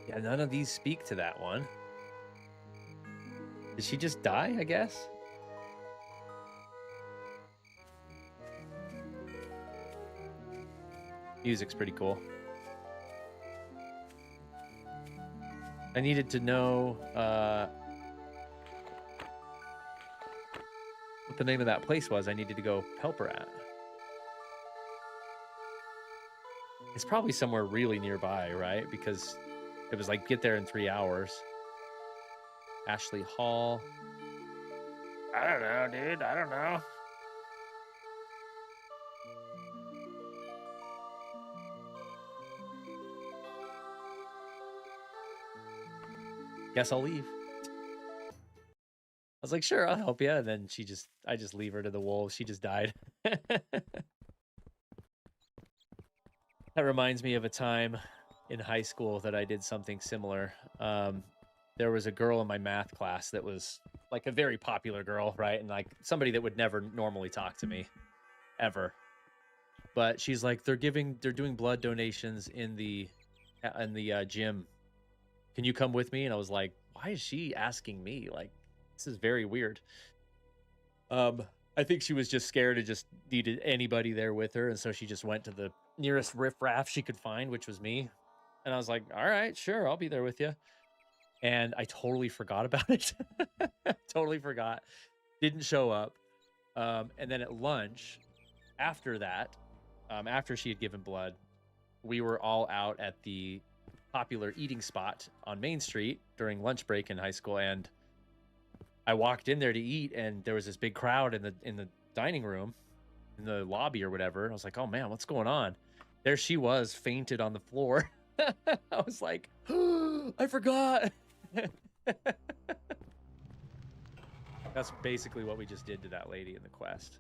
Yeah, none of these speak to that one. Did she just die, I guess? Music's pretty cool. I needed to know what the name of that place was. I needed to go help her at. It's probably somewhere really nearby, right? Because it was like, get there in 3 hours. Ashley Hall. I don't know, dude. I don't know. Guess I'll leave. I was like, sure, I'll help you. And then I just leave her to the wolves. She just died. That reminds me of a time in high school that I did something similar. There was a girl in my math class that was like a very popular girl, right? And like somebody that would never normally talk to me ever. But she's like, they're doing blood donations in the gym. Can you come with me? And I was like, why is she asking me? Like, this is very weird. I think she was just scared and just needed anybody there with her. And so she just went to the nearest riffraff she could find, which was me. And I was like, all right, sure, I'll be there with you. And I totally forgot about it. Totally forgot. Didn't show up. And then at lunch, after that, after she had given blood, we were all out at the popular eating spot on Main Street during lunch break in high school. And I walked in there to eat, and there was this big crowd in the dining room, in the lobby or whatever. I was like, oh man, what's going on? There she was, fainted on the floor. I was like, oh, I forgot. That's basically what we just did to that lady in the quest.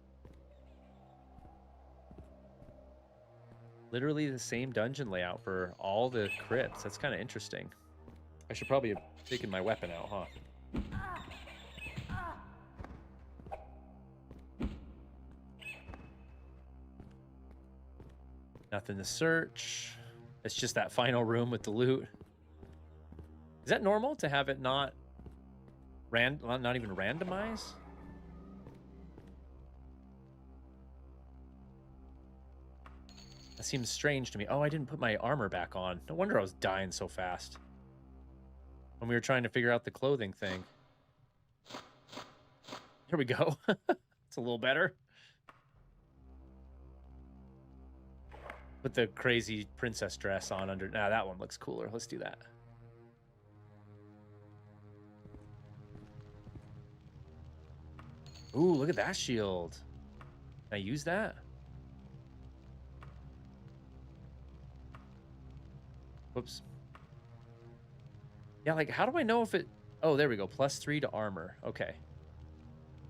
Literally the same dungeon layout for all the crypts. That's kind of interesting. I should probably have taken my weapon out, huh? Nothing to search. It's just that final room with the loot. Is that normal to have it not even randomize? That seems strange to me. Oh, I didn't put my armor back on. No wonder I was dying so fast when we were trying to figure out the clothing thing. Here we go. It's a little better. Put the crazy princess dress on under. Nah, that one looks cooler. Let's do that. Ooh, look at that shield. Can I use that? Whoops. Yeah, like, how do I know if it... Oh, there we go. +3 to armor. Okay.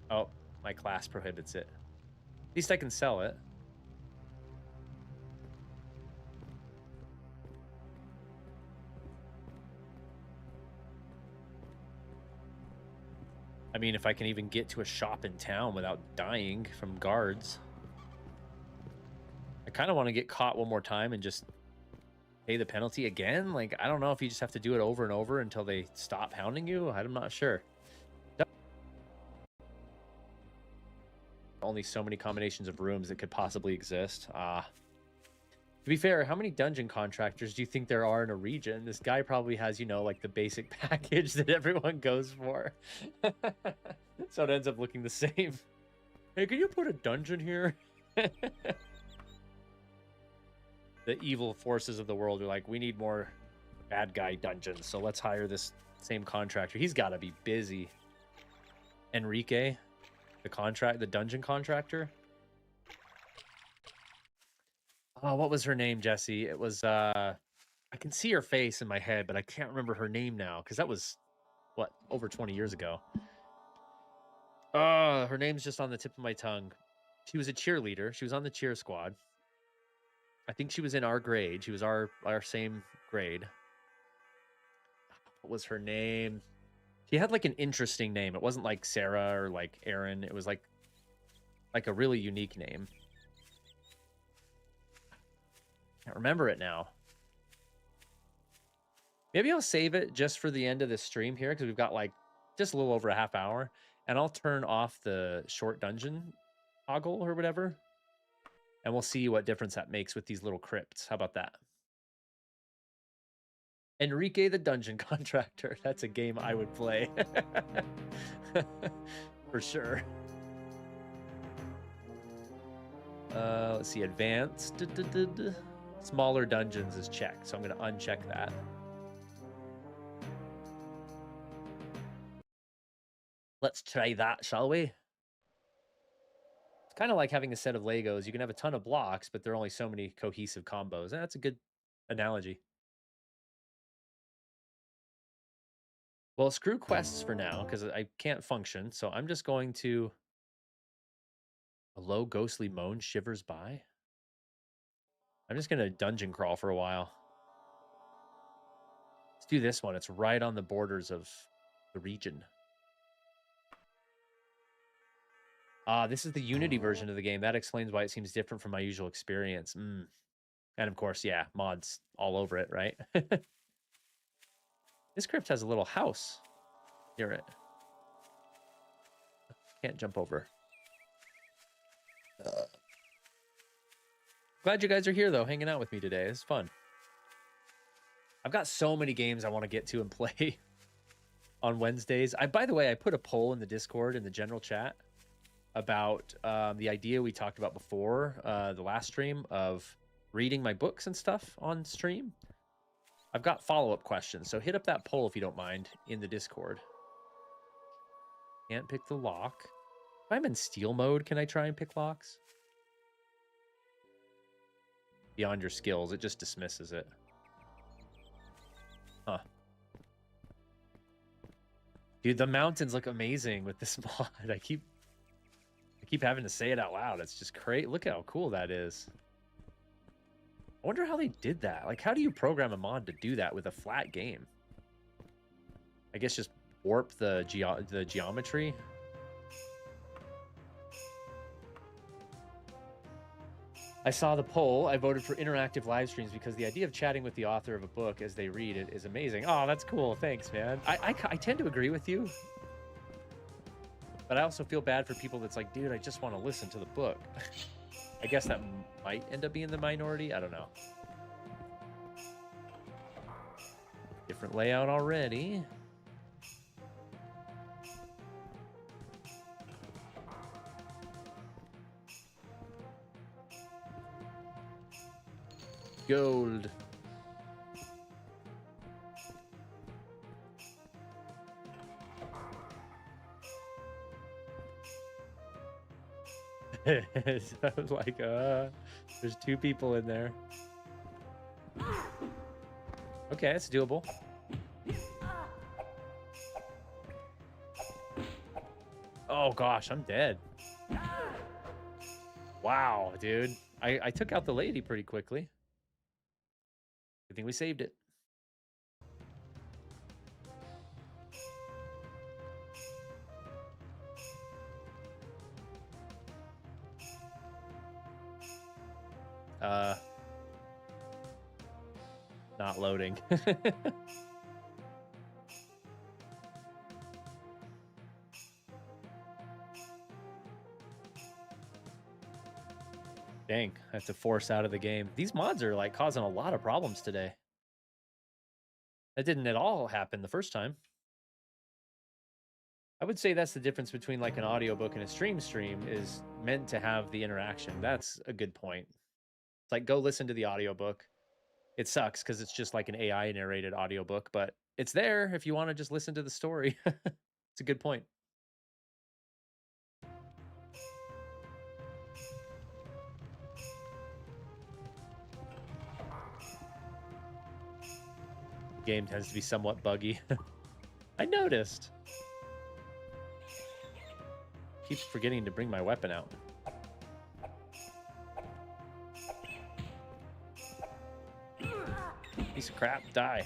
Oh, my class prohibits it. At least I can sell it. I mean, if I can even get to a shop in town without dying from guards. I kind of want to get caught one more time and just pay the penalty again. Like, I don't know if you just have to do it over and over until they stop hounding you. I'm not sure. Only so many combinations of rooms that could possibly exist. To be fair, how many dungeon contractors do you think there are in a region? This guy probably has, you know, like the basic package that everyone goes for. So it ends up looking the same. Hey, can you put a dungeon here? The evil forces of the world are like, we need more bad guy dungeons, so let's hire this same contractor. He's got to be busy. Enrique, the dungeon contractor. Oh, what was her name, Jesse? It was I can see her face in my head, but I can't remember her name now because that was what, over 20 years ago. Her name's just on the tip of my tongue. She was a cheerleader. She was on the cheer squad. I think she was in our grade. She was our same grade. What was her name? She had like an interesting name. It wasn't like Sarah or like Aaron. It was like a really unique name. Can't remember it now. Maybe I'll save it just for the end of this stream here because we've got like just a little over a half hour, and I'll turn off the short dungeon toggle or whatever, and we'll see what difference that makes with these little crypts. How about that? Enrique the Dungeon Contractor. That's a game I would play. For sure. Let's see. Advanced. Smaller dungeons is checked, so I'm going to uncheck that. Let's try that, shall we? It's kind of like having a set of Legos. You can have a ton of blocks, but there are only so many cohesive combos. That's a good analogy. Well, screw quests for now, because I can't function, so I'm just going to... A low ghostly moan shivers by. I'm just going to dungeon crawl for a while. Let's do this one. It's right on the borders of the region. This is the Unity version of the game. That explains why it seems different from my usual experience. And of course, yeah, mods all over it, right? This crypt has a little house near it. Can't jump over. Glad you guys are here, though, hanging out with me today. It's fun. I've got so many games I want to get to and play on Wednesdays. By the way, I put a poll in the Discord, in the general chat, about the idea we talked about before the last stream of reading my books and stuff on stream. I've got follow-up questions, so hit up that poll if you don't mind in the Discord. Can't pick the lock. If I'm in steal mode, can I try and pick locks? Beyond your skills, it just dismisses it. Huh. Dude, the mountains look amazing with this mod. I keep having to say it out loud. It's just great. Look how cool that is. I wonder how they did that. Like, how do you program a mod to do that with a flat game? I guess just warp the geometry. I saw the poll. I voted for interactive live streams because the idea of chatting with the author of a book as they read it is amazing. Oh, that's cool. Thanks, man. I tend to agree with you, but I also feel bad for people that's like, dude, I just want to listen to the book. I guess that might end up being the minority. I don't know. Different layout already. Gold. So like, there's 2 people in there. Okay, it's doable. Oh gosh, I'm dead. Wow, dude. I took out the lady pretty quickly. Good thing we saved it. Not loading. Dang, I have to force out of the game. These mods are like causing a lot of problems today. That didn't at all happen the first time. I would say that's the difference between like an audiobook and a stream is meant to have the interaction. That's a good point. It's like go listen to the audiobook. It sucks because it's just like an AI narrated audiobook, but it's there if you want to just listen to the story. It's a good point. The game tends to be somewhat buggy. I noticed. Keep forgetting to bring my weapon out. Piece of crap, die.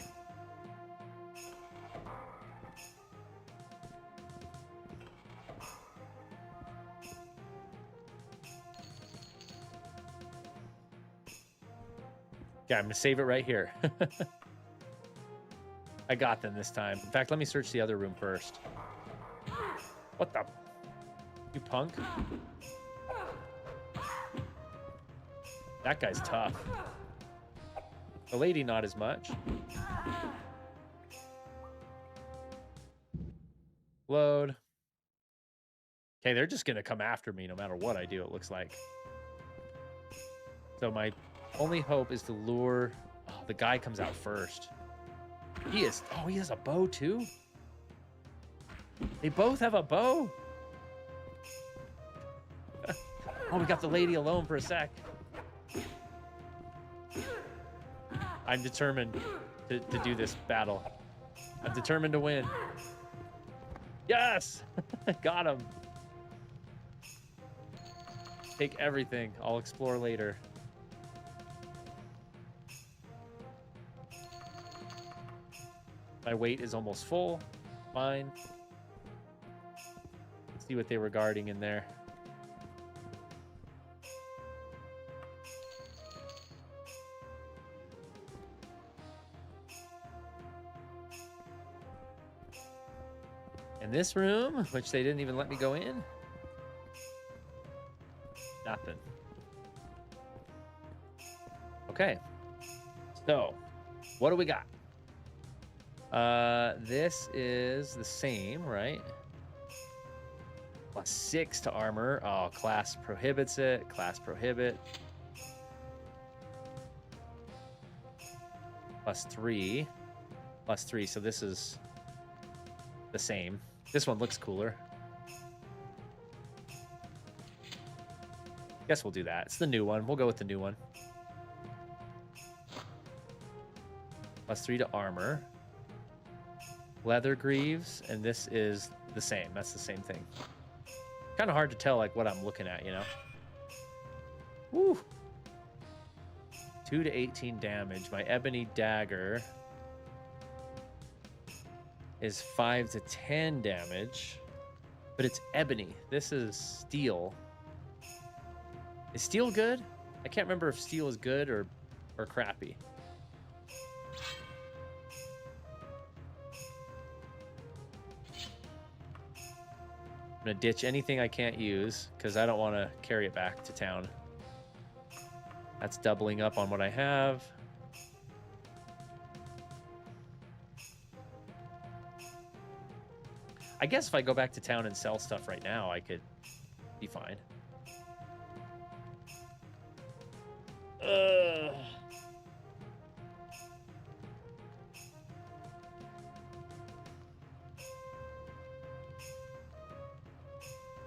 Yeah, I'm gonna save it right here. I got them this time. In fact, let me search the other room first. What the? You punk? That guy's tough. The lady, not as much. Load. Okay, they're just gonna come after me no matter what I do, it looks like. So my only hope is to lure... Oh, the guy comes out first. He is... Oh, he has a bow too? They both have a bow? Oh, we got the lady alone for a sec. I'm determined to do this battle. I'm determined to win. Yes! Got him. Take everything. I'll explore later. My weight is almost full. Fine. Let's see what they were guarding in there. In this room, which they didn't even let me go in. Nothing. Okay. So, what do we got? This is the same, right? +6 to armor. Oh, class prohibits it. Class prohibit. +3. +3, so this is the same. This one looks cooler. Guess we'll do that. It's the new one. We'll go with the new one. +3 to armor. Leather greaves, and this is the same. That's the same thing. Kind of hard to tell like what I'm looking at, you know? Woo! 2 to 18 damage. My ebony dagger is 5 to 10 damage, but it's ebony. This is steel. Is steel good? I can't remember if steel is good or crappy. I'm gonna ditch anything I can't use because I don't want to carry it back to town. That's doubling up on what I have. I guess if I go back to town and sell stuff right now, I could be fine.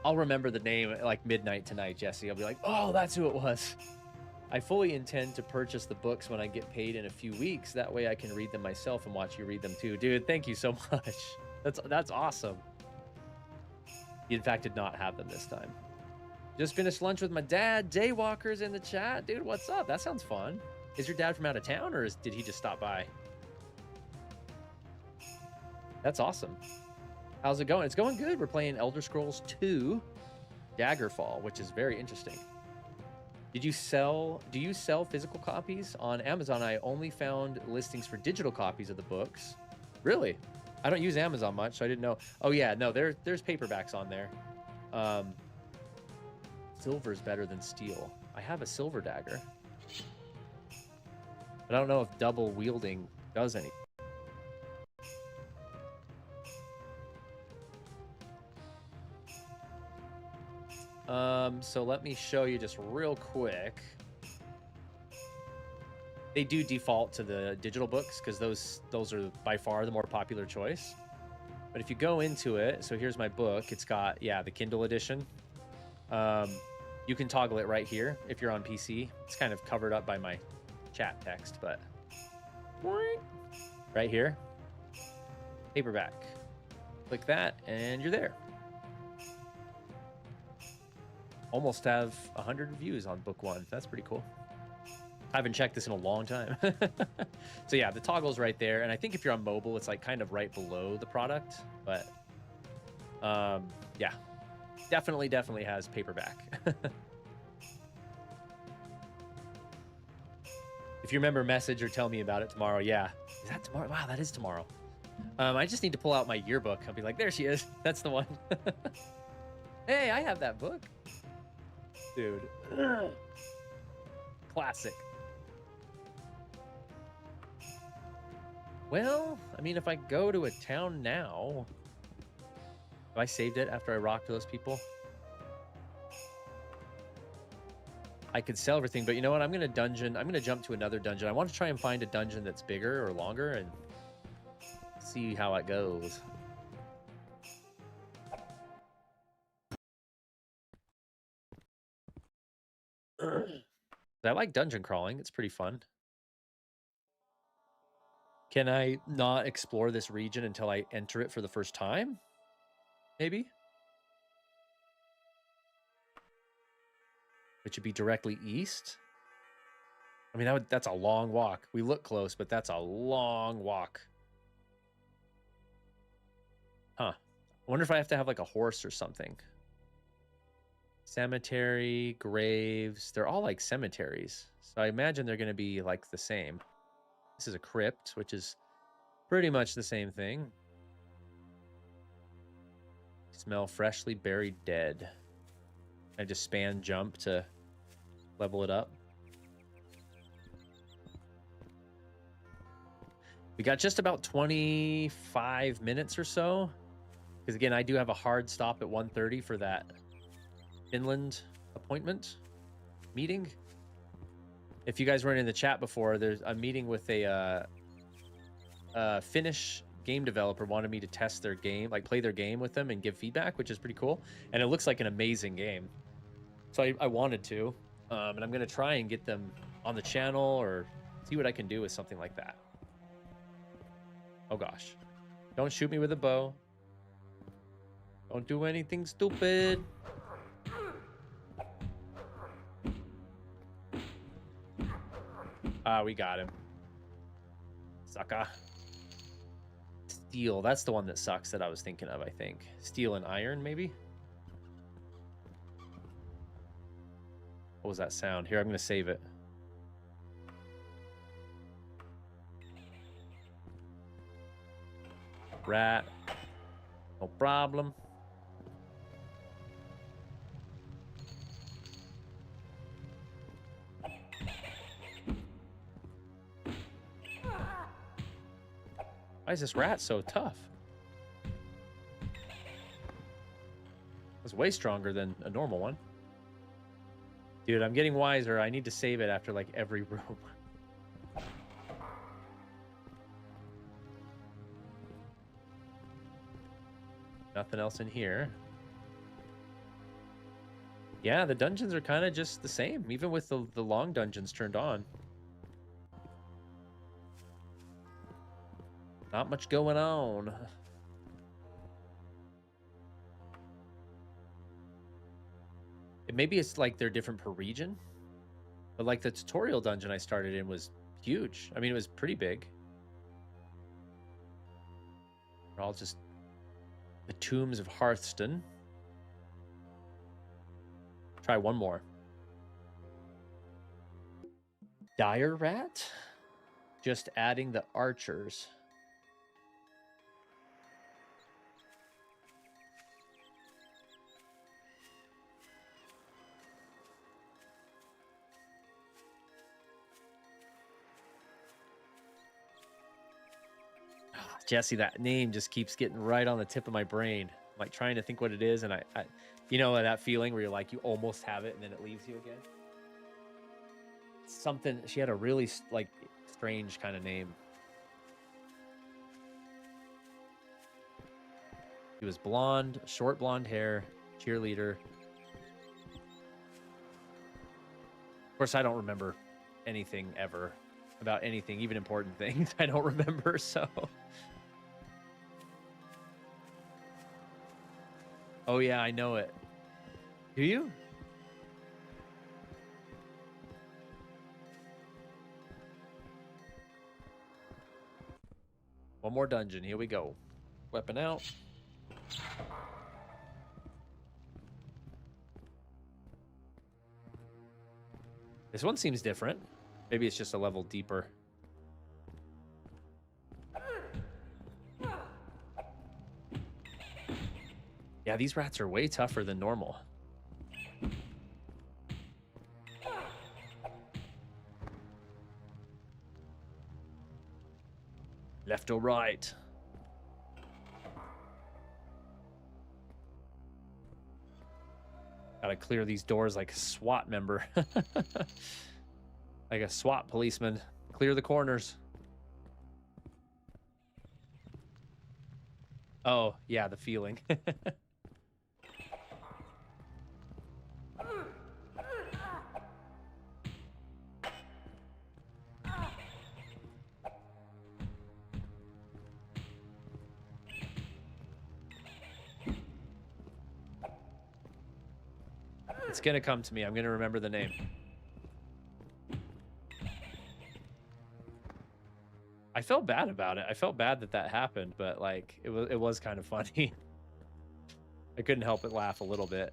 I'll remember the name at like midnight tonight, Jesse. I'll be like, oh, that's who it was. I fully intend to purchase the books when I get paid in a few weeks. That way I can read them myself and watch you read them too. Dude, thank you so much. That's awesome. You, in fact, did not have them this time. Just finished lunch with my dad. Daywalker's in the chat. Dude, what's up? That sounds fun. Is your dad from out of town, or did he just stop by? That's awesome. How's it going? It's going good. We're playing Elder Scrolls 2 Daggerfall, which is very interesting. Do you sell physical copies? On Amazon, I only found listings for digital copies of the books. Really? I don't use Amazon much, so I didn't know. Oh yeah, no, there's paperbacks on there. Silver's better than steel. I have a silver dagger, but I don't know if double wielding does anything. So let me show you just real quick. They do default to the digital books because those are by far the more popular choice. But if you go into it, so here's my book. It's got, yeah, the Kindle edition. You can toggle it right here if you're on PC. It's kind of covered up by my chat text, but right here, paperback. Click that and you're there. Almost have 100 reviews on book 1. That's pretty cool. I haven't checked this in a long time. So yeah, the toggle's right there. And I think if you're on mobile, it's like kind of right below the product. But yeah, definitely has paperback. If you remember, message or tell me about it tomorrow. Yeah. Is that tomorrow? Wow, that is tomorrow. I just need to pull out my yearbook. I'll be like, there she is. That's the one. Hey, I have that book. Dude. Classic. Well, I mean, if I go to a town now, have I saved it after I rocked those people? I could sell everything, but you know what? I'm going to jump to another dungeon. I want to try and find a dungeon that's bigger or longer and see how it goes. I like dungeon crawling. It's pretty fun. Can I not explore this region until I enter it for the first time? Maybe? Which would be directly east? I mean, that's a long walk. We look close, but that's a long walk. Huh. I wonder if I have to have like a horse or something. Cemetery, graves. They're all like cemeteries. So I imagine they're going to be like the same. This is a crypt, which is pretty much the same thing. Smell freshly buried dead. I just span jump to level it up. We got just about 25 minutes or so. Because again, I do have a hard stop at 1:30 for that Finland appointment meeting. If you guys weren't in the chat before, there's a meeting with a Finnish game developer wanted me to test their game, like play their game with them and give feedback, which is pretty cool. And it looks like an amazing game. So I wanted to, and I'm going to try and get them on the channel or see what I can do with something like that. Oh gosh. Don't shoot me with a bow. Don't do anything stupid. Ah, we got him. Sucker. Steel. That's the one that sucks that I was thinking of, I think. Steel and iron, maybe? What was that sound? Here, I'm gonna save it. Rat. No problem. Why is this rat so tough? It's way stronger than a normal one. Dude, I'm getting wiser. I need to save it after, like, every room. Nothing else in here. Yeah, the dungeons are kind of just the same, even with the long dungeons turned on. Not much going on. Maybe it's like they're different per region. But like the tutorial dungeon I started in was huge. I mean, it was pretty big. They're all just the tombs of Hearthstone. Try one more. Dire Rat? Just adding the archers. Jesse, that name just keeps getting right on the tip of my brain. I'm like trying to think what it is, and I you know that feeling where you're like you almost have it and then it leaves you again. Something. She had a really like strange kind of name. She was blonde, short blonde hair, cheerleader. Of course, I don't remember anything ever about anything, even important things. I don't remember, so. Oh, yeah, I know it. Do you? One more dungeon. Here we go. Weapon out. This one seems different. Maybe it's just a level deeper. Yeah, these rats are way tougher than normal. Left or right? Gotta clear these doors like a SWAT member. Like a SWAT policeman. Clear the corners. Oh, yeah, the feeling. It's gonna come to me. I'm gonna remember the name. I felt bad about it. I felt bad that that happened, but like it was kind of funny. I couldn't help but laugh a little bit.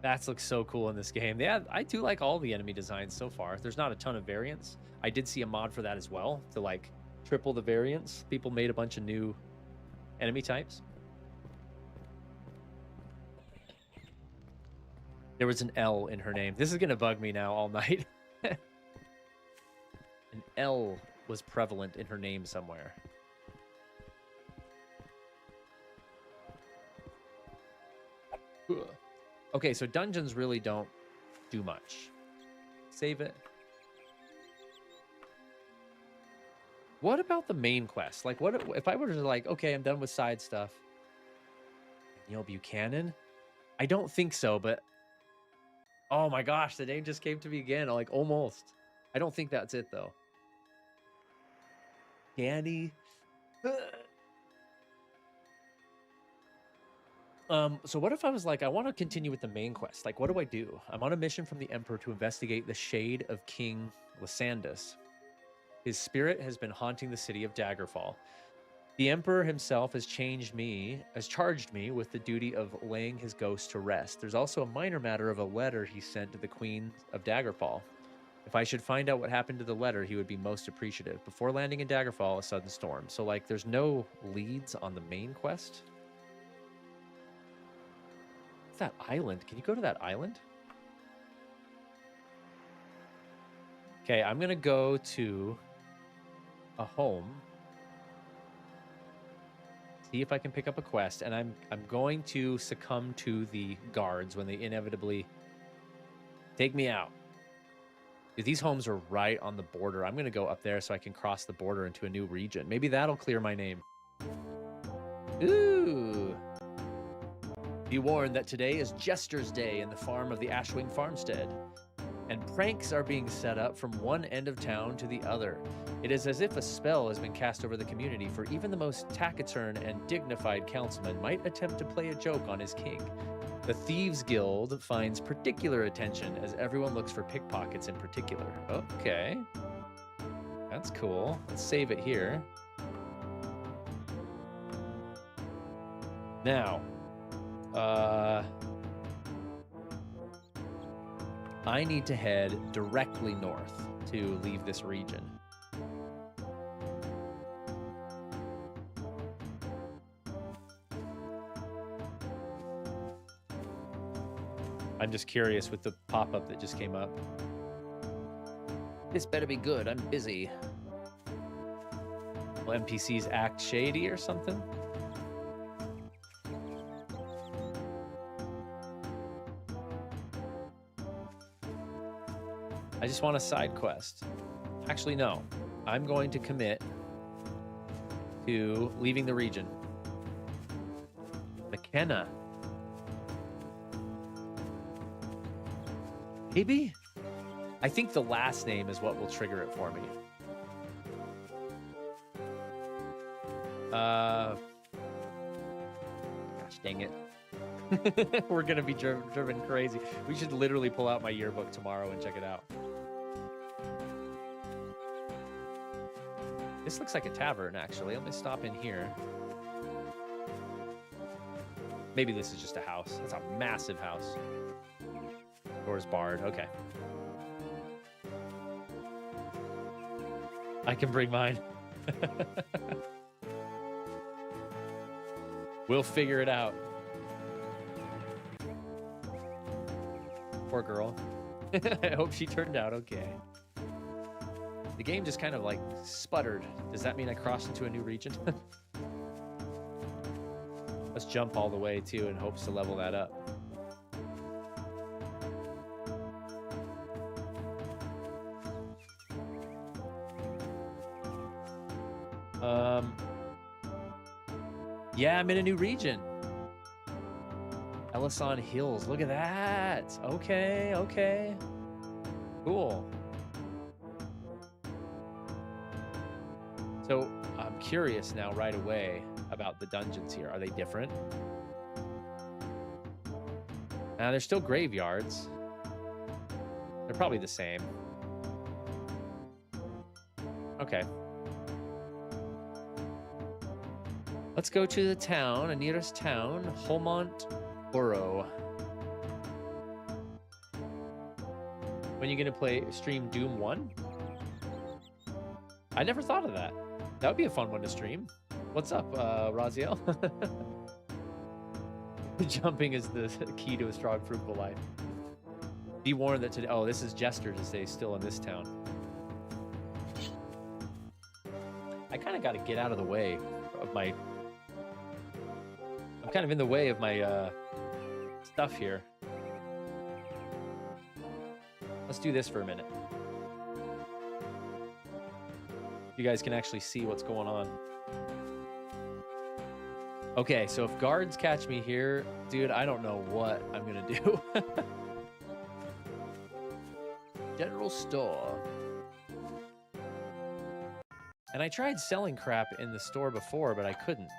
That looks so cool in this game. Yeah, I do like all the enemy designs so far. There's not a ton of variants. I did see a mod for that as well to like triple the variants. People made a bunch of new enemy types. There was an L in her name. This is gonna bug me now all night. An L was prevalent in her name somewhere. Okay, so dungeons really don't do much. Save it. What about the main quest? Like, what if I were to like, okay, I'm done with side stuff. Neil Buchanan? I don't think so, but oh my gosh, the name just came to me again. Like almost. I don't think that's it though. Danny. So what if I was like, I want to continue with the main quest? Like, what do I do? I'm on a mission from the Emperor to investigate the shade of King Lysandus. His spirit has been haunting the city of Daggerfall. The Emperor himself has charged me with the duty of laying his ghost to rest. There's also a minor matter of a letter he sent to the Queen of Daggerfall. If I should find out what happened to the letter, he would be most appreciative. Before landing in Daggerfall, a sudden storm. So, like, there's no leads on the main quest? What's that island? Can you go to that island? Okay, I'm going to go to a home. See if I can pick up a quest, and I'm going to succumb to the guards when they inevitably take me out. Dude, these homes are right on the border. I'm going to go up there so I can cross the border into a new region. Maybe that'll clear my name. Ooh. Be warned that today is Jester's Day in the farm of the Ashwing Farmstead, and pranks are being set up from one end of town to the other. It is as if a spell has been cast over the community, for even the most taciturn and dignified councilman might attempt to play a joke on his king. The Thieves Guild finds particular attention as everyone looks for pickpockets in particular. Okay. That's cool. Let's save it here. Now, I need to head directly north to leave this region. I'm just curious with the pop-up that just came up. This better be good. I'm busy. Will NPCs act shady or something? I just want a side quest. Actually, no. I'm going to commit to leaving the region. McKenna. Maybe? I think the last name is what will trigger it for me. Gosh dang it. We're going to be driven crazy. We should literally pull out my yearbook tomorrow and check it out. This looks like a tavern, actually. Let me stop in here. Maybe this is just a house. That's a massive house. Doors barred. Okay. I can bring mine. We'll figure it out. Poor girl. I hope she turned out okay. The game just kind of like sputtered. Does that mean I crossed into a new region? Let's jump all the way too in hopes to level that up. Yeah, I'm in a new region. Elison Hills. Look at that. Okay, okay. Cool. So I'm curious now right away about the dungeons here. Are they different? They're still graveyards. They're probably the same. Okay. Let's go to the town, the nearest town, Holmont Borough. When are you going to stream Doom 1? I never thought of that. That would be a fun one to stream. What's up, Raziel? Jumping is the key to a strong, fruitful life. Be warned that today... Oh, this is Jester to stay still in this town. I kind of got to get out of the way of my... I'm kind of in the way of my stuff here. Let's do this for a minute. You guys can actually see what's going on. Okay, so if guards catch me here, dude, I don't know what I'm gonna do. General store. And I tried selling crap in the store before, but I couldn't.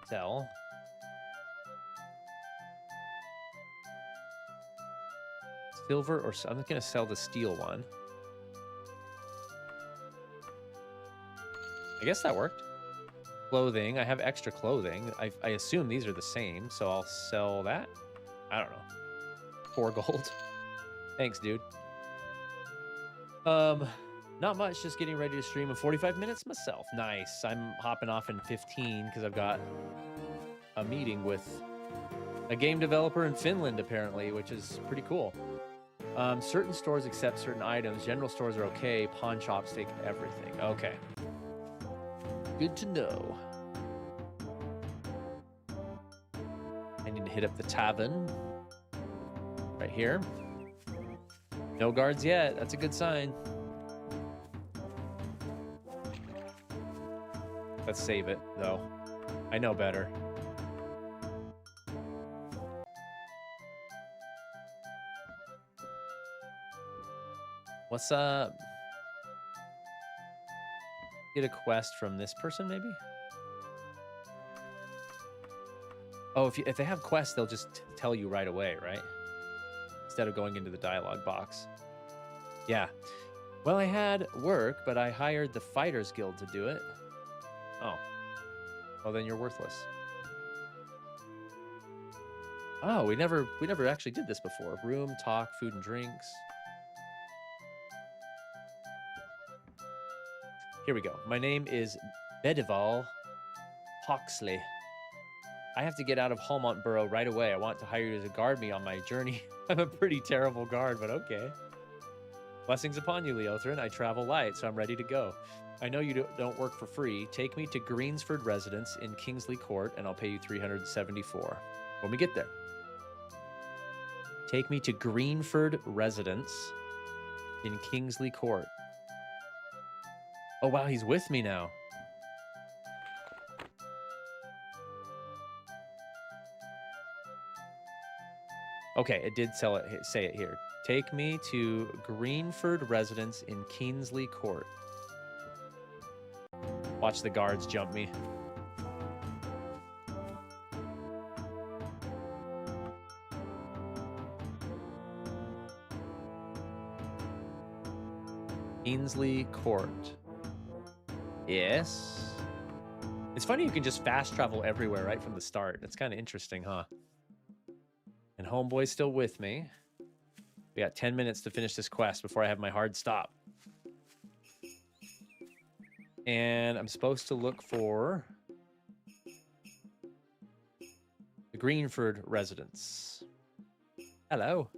Sell. Silver or... I'm going to sell the steel one. I guess that worked. Clothing. I have extra clothing. I assume these are the same, so I'll sell that. I don't know. 4 gold. Thanks, dude. Not much. Just getting ready to stream in 45 minutes myself. Nice. I'm hopping off in 15 because I've got a meeting with a game developer in Finland, apparently, which is pretty cool. Certain stores accept certain items. General stores are okay. Pawn shops take everything. Okay. Good to know. I need to hit up the tavern. Right here. No guards yet. That's a good sign. Let's save it, though. I know better. What's up? Get a quest from this person, maybe? Oh, if they have quests, they'll just tell you right away, right? Instead of going into the dialogue box. Yeah. Well, I had work, but I hired the Fighters Guild to do it. Oh. Well, then you're worthless. Oh, we never actually did this before. Room, talk, food and drinks. Here we go. My name is Bedival Hawksley. I have to get out of Halmont Borough right away. I want to hire you to guard me on my journey. I'm a pretty terrible guard, but okay. Blessings upon you, Leothrin. I travel light, so I'm ready to go. I know you don't work for free. Take me to Greensford Residence in Kingsley Court, and I'll pay you 374 when we get there. Take me to Greenford Residence in Kingsley Court. Oh, wow, he's with me now. Okay, it did say it here. Take me to Greenford Residence in Kingsley Court. Watch the guards jump me. Kingsley Court. Yes. It's funny you can just fast travel everywhere right from the start. It's kind of interesting, huh? And Homeboy's still with me. We got 10 minutes to finish this quest before I have my hard stop. And I'm supposed to look for the Greenford Residence. Hello.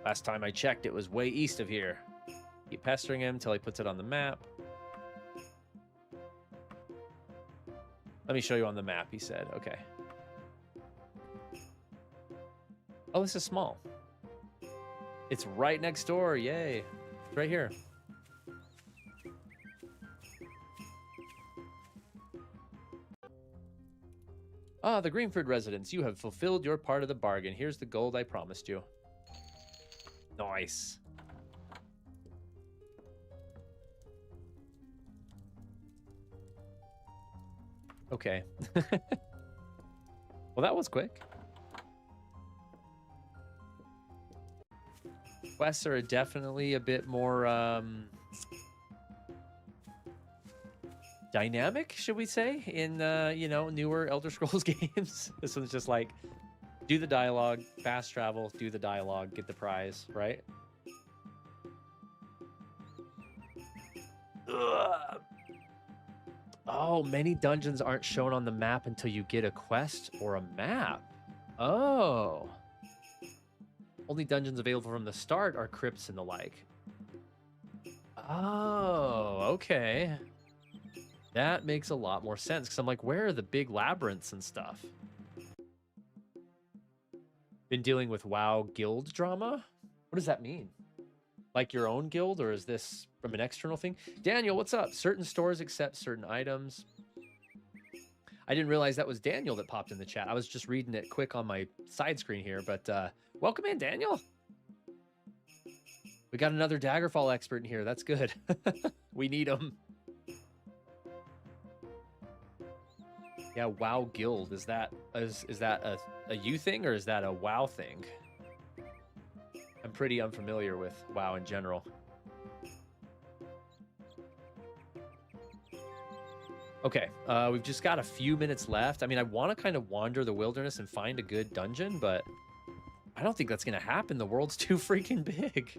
Last time I checked, it was way east of here. Keep pestering him until he puts it on the map. Let me show you on the map, he said. Okay. Oh, this is small. It's right next door. Yay. It's right here. Ah, the Greenford Residence. You have fulfilled your part of the bargain. Here's the gold I promised you. Nice. Okay. Well, that was quick. Quests are definitely a bit more dynamic, should we say, in you know, newer Elder Scrolls games. This one's just like, do the dialogue, fast travel, do the dialogue, get the prize, right? Ugh. Oh, many dungeons aren't shown on the map until you get a quest or a map. Oh. Only dungeons available from the start are crypts and the like. Oh, okay. That makes a lot more sense, because I'm like, where are the big labyrinths and stuff? Been dealing with WoW guild drama? What does that mean? Like your own guild, or is this from an external thing? Daniel, what's up? Certain stores accept certain items. I didn't realize that was Daniel that popped in the chat. I was just reading it quick on my side screen here, but welcome in, Daniel. We got another Daggerfall expert in here. That's good. We need him. Yeah, WoW guild. Is that a you thing, or is that a WoW thing? I'm pretty unfamiliar with WoW in general. Okay, we've just got a few minutes left. I mean, I want to kind of wander the wilderness and find a good dungeon, but I don't think that's going to happen. The world's too freaking big.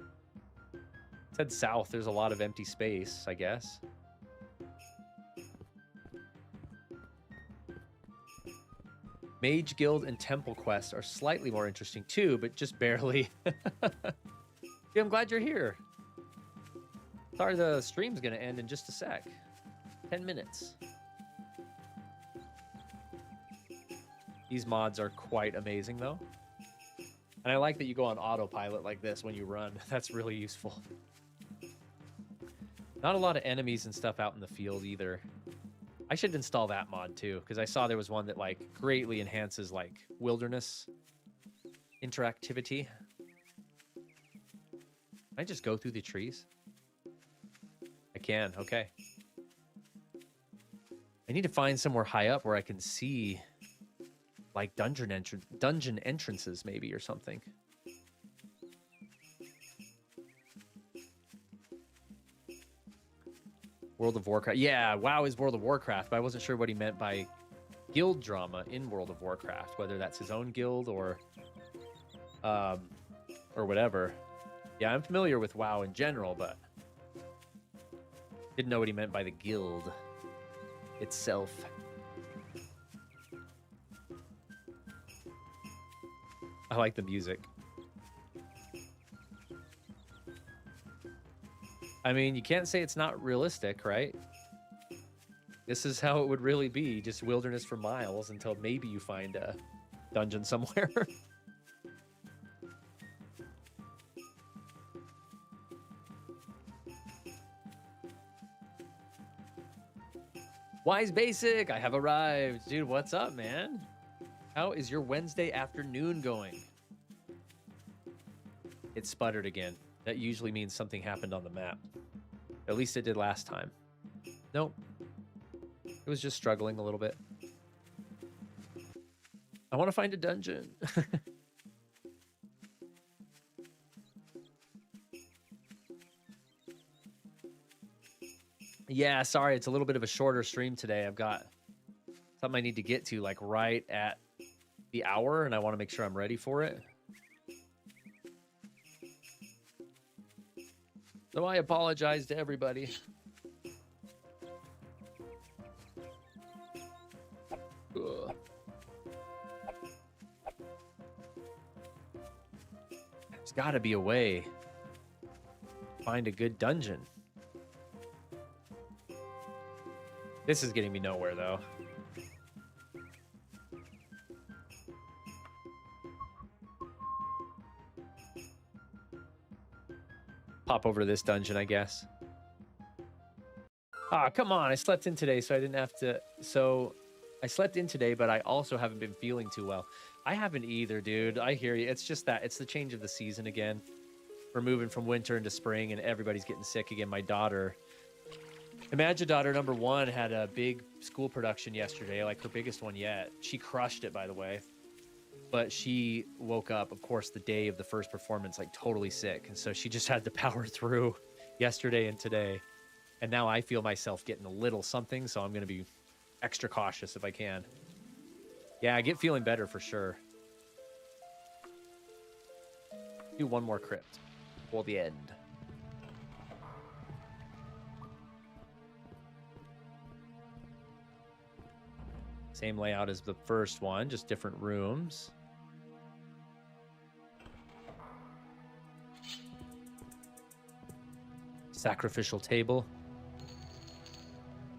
Let's head south. There's a lot of empty space, I guess. Mage Guild and Temple Quest are slightly more interesting too, but just barely. Yeah, I'm glad you're here. Sorry, the stream's going to end in just a sec. 10 minutes. These mods are quite amazing, though. And I like that you go on autopilot like this when you run. That's really useful. Not a lot of enemies and stuff out in the field either. I should install that mod too, because I saw there was one that like greatly enhances like wilderness interactivity. Can I just go through the trees? I can, okay. I need to find somewhere high up where I can see like dungeon entrances maybe or something. World of Warcraft. Yeah, WoW is World of Warcraft, but I wasn't sure what he meant by guild drama in World of Warcraft, whether that's his own guild or whatever. Yeah, I'm familiar with WoW in general, but didn't know what he meant by the guild itself. I like the music. I mean, you can't say it's not realistic, right? This is how it would really be, just wilderness for miles until maybe you find a dungeon somewhere. Wise Basic, I have arrived. Dude, what's up, man? How is your Wednesday afternoon going? It sputtered again. That usually means something happened on the map. At least it did last time. Nope. It was just struggling a little bit. I want to find a dungeon. Yeah, sorry, it's a little bit of a shorter stream today. I've got something I need to get to like right at the hour, and I want to make sure I'm ready for it. So I apologize to everybody. Ugh. There's got to be a way to find a good dungeon. This is getting me nowhere, though. Pop over to this dungeon, I guess. Ah, come on. I slept in today, so I didn't have to... So, I slept in today, but I also haven't been feeling too well. I haven't either, dude. I hear you. It's just that. It's the change of the season again. We're moving from winter into spring, and everybody's getting sick again. My daughter... Imagine daughter number one had a big school production yesterday, like her biggest one yet. She crushed it, by the way. But she woke up, of course, the day of the first performance, like totally sick. And so she just had to power through yesterday and today. And now I feel myself getting a little something, so I'm going to be extra cautious if I can. Yeah, I get feeling better for sure. Do one more crypt for the end. Same layout as the first one, just different rooms. Sacrificial table.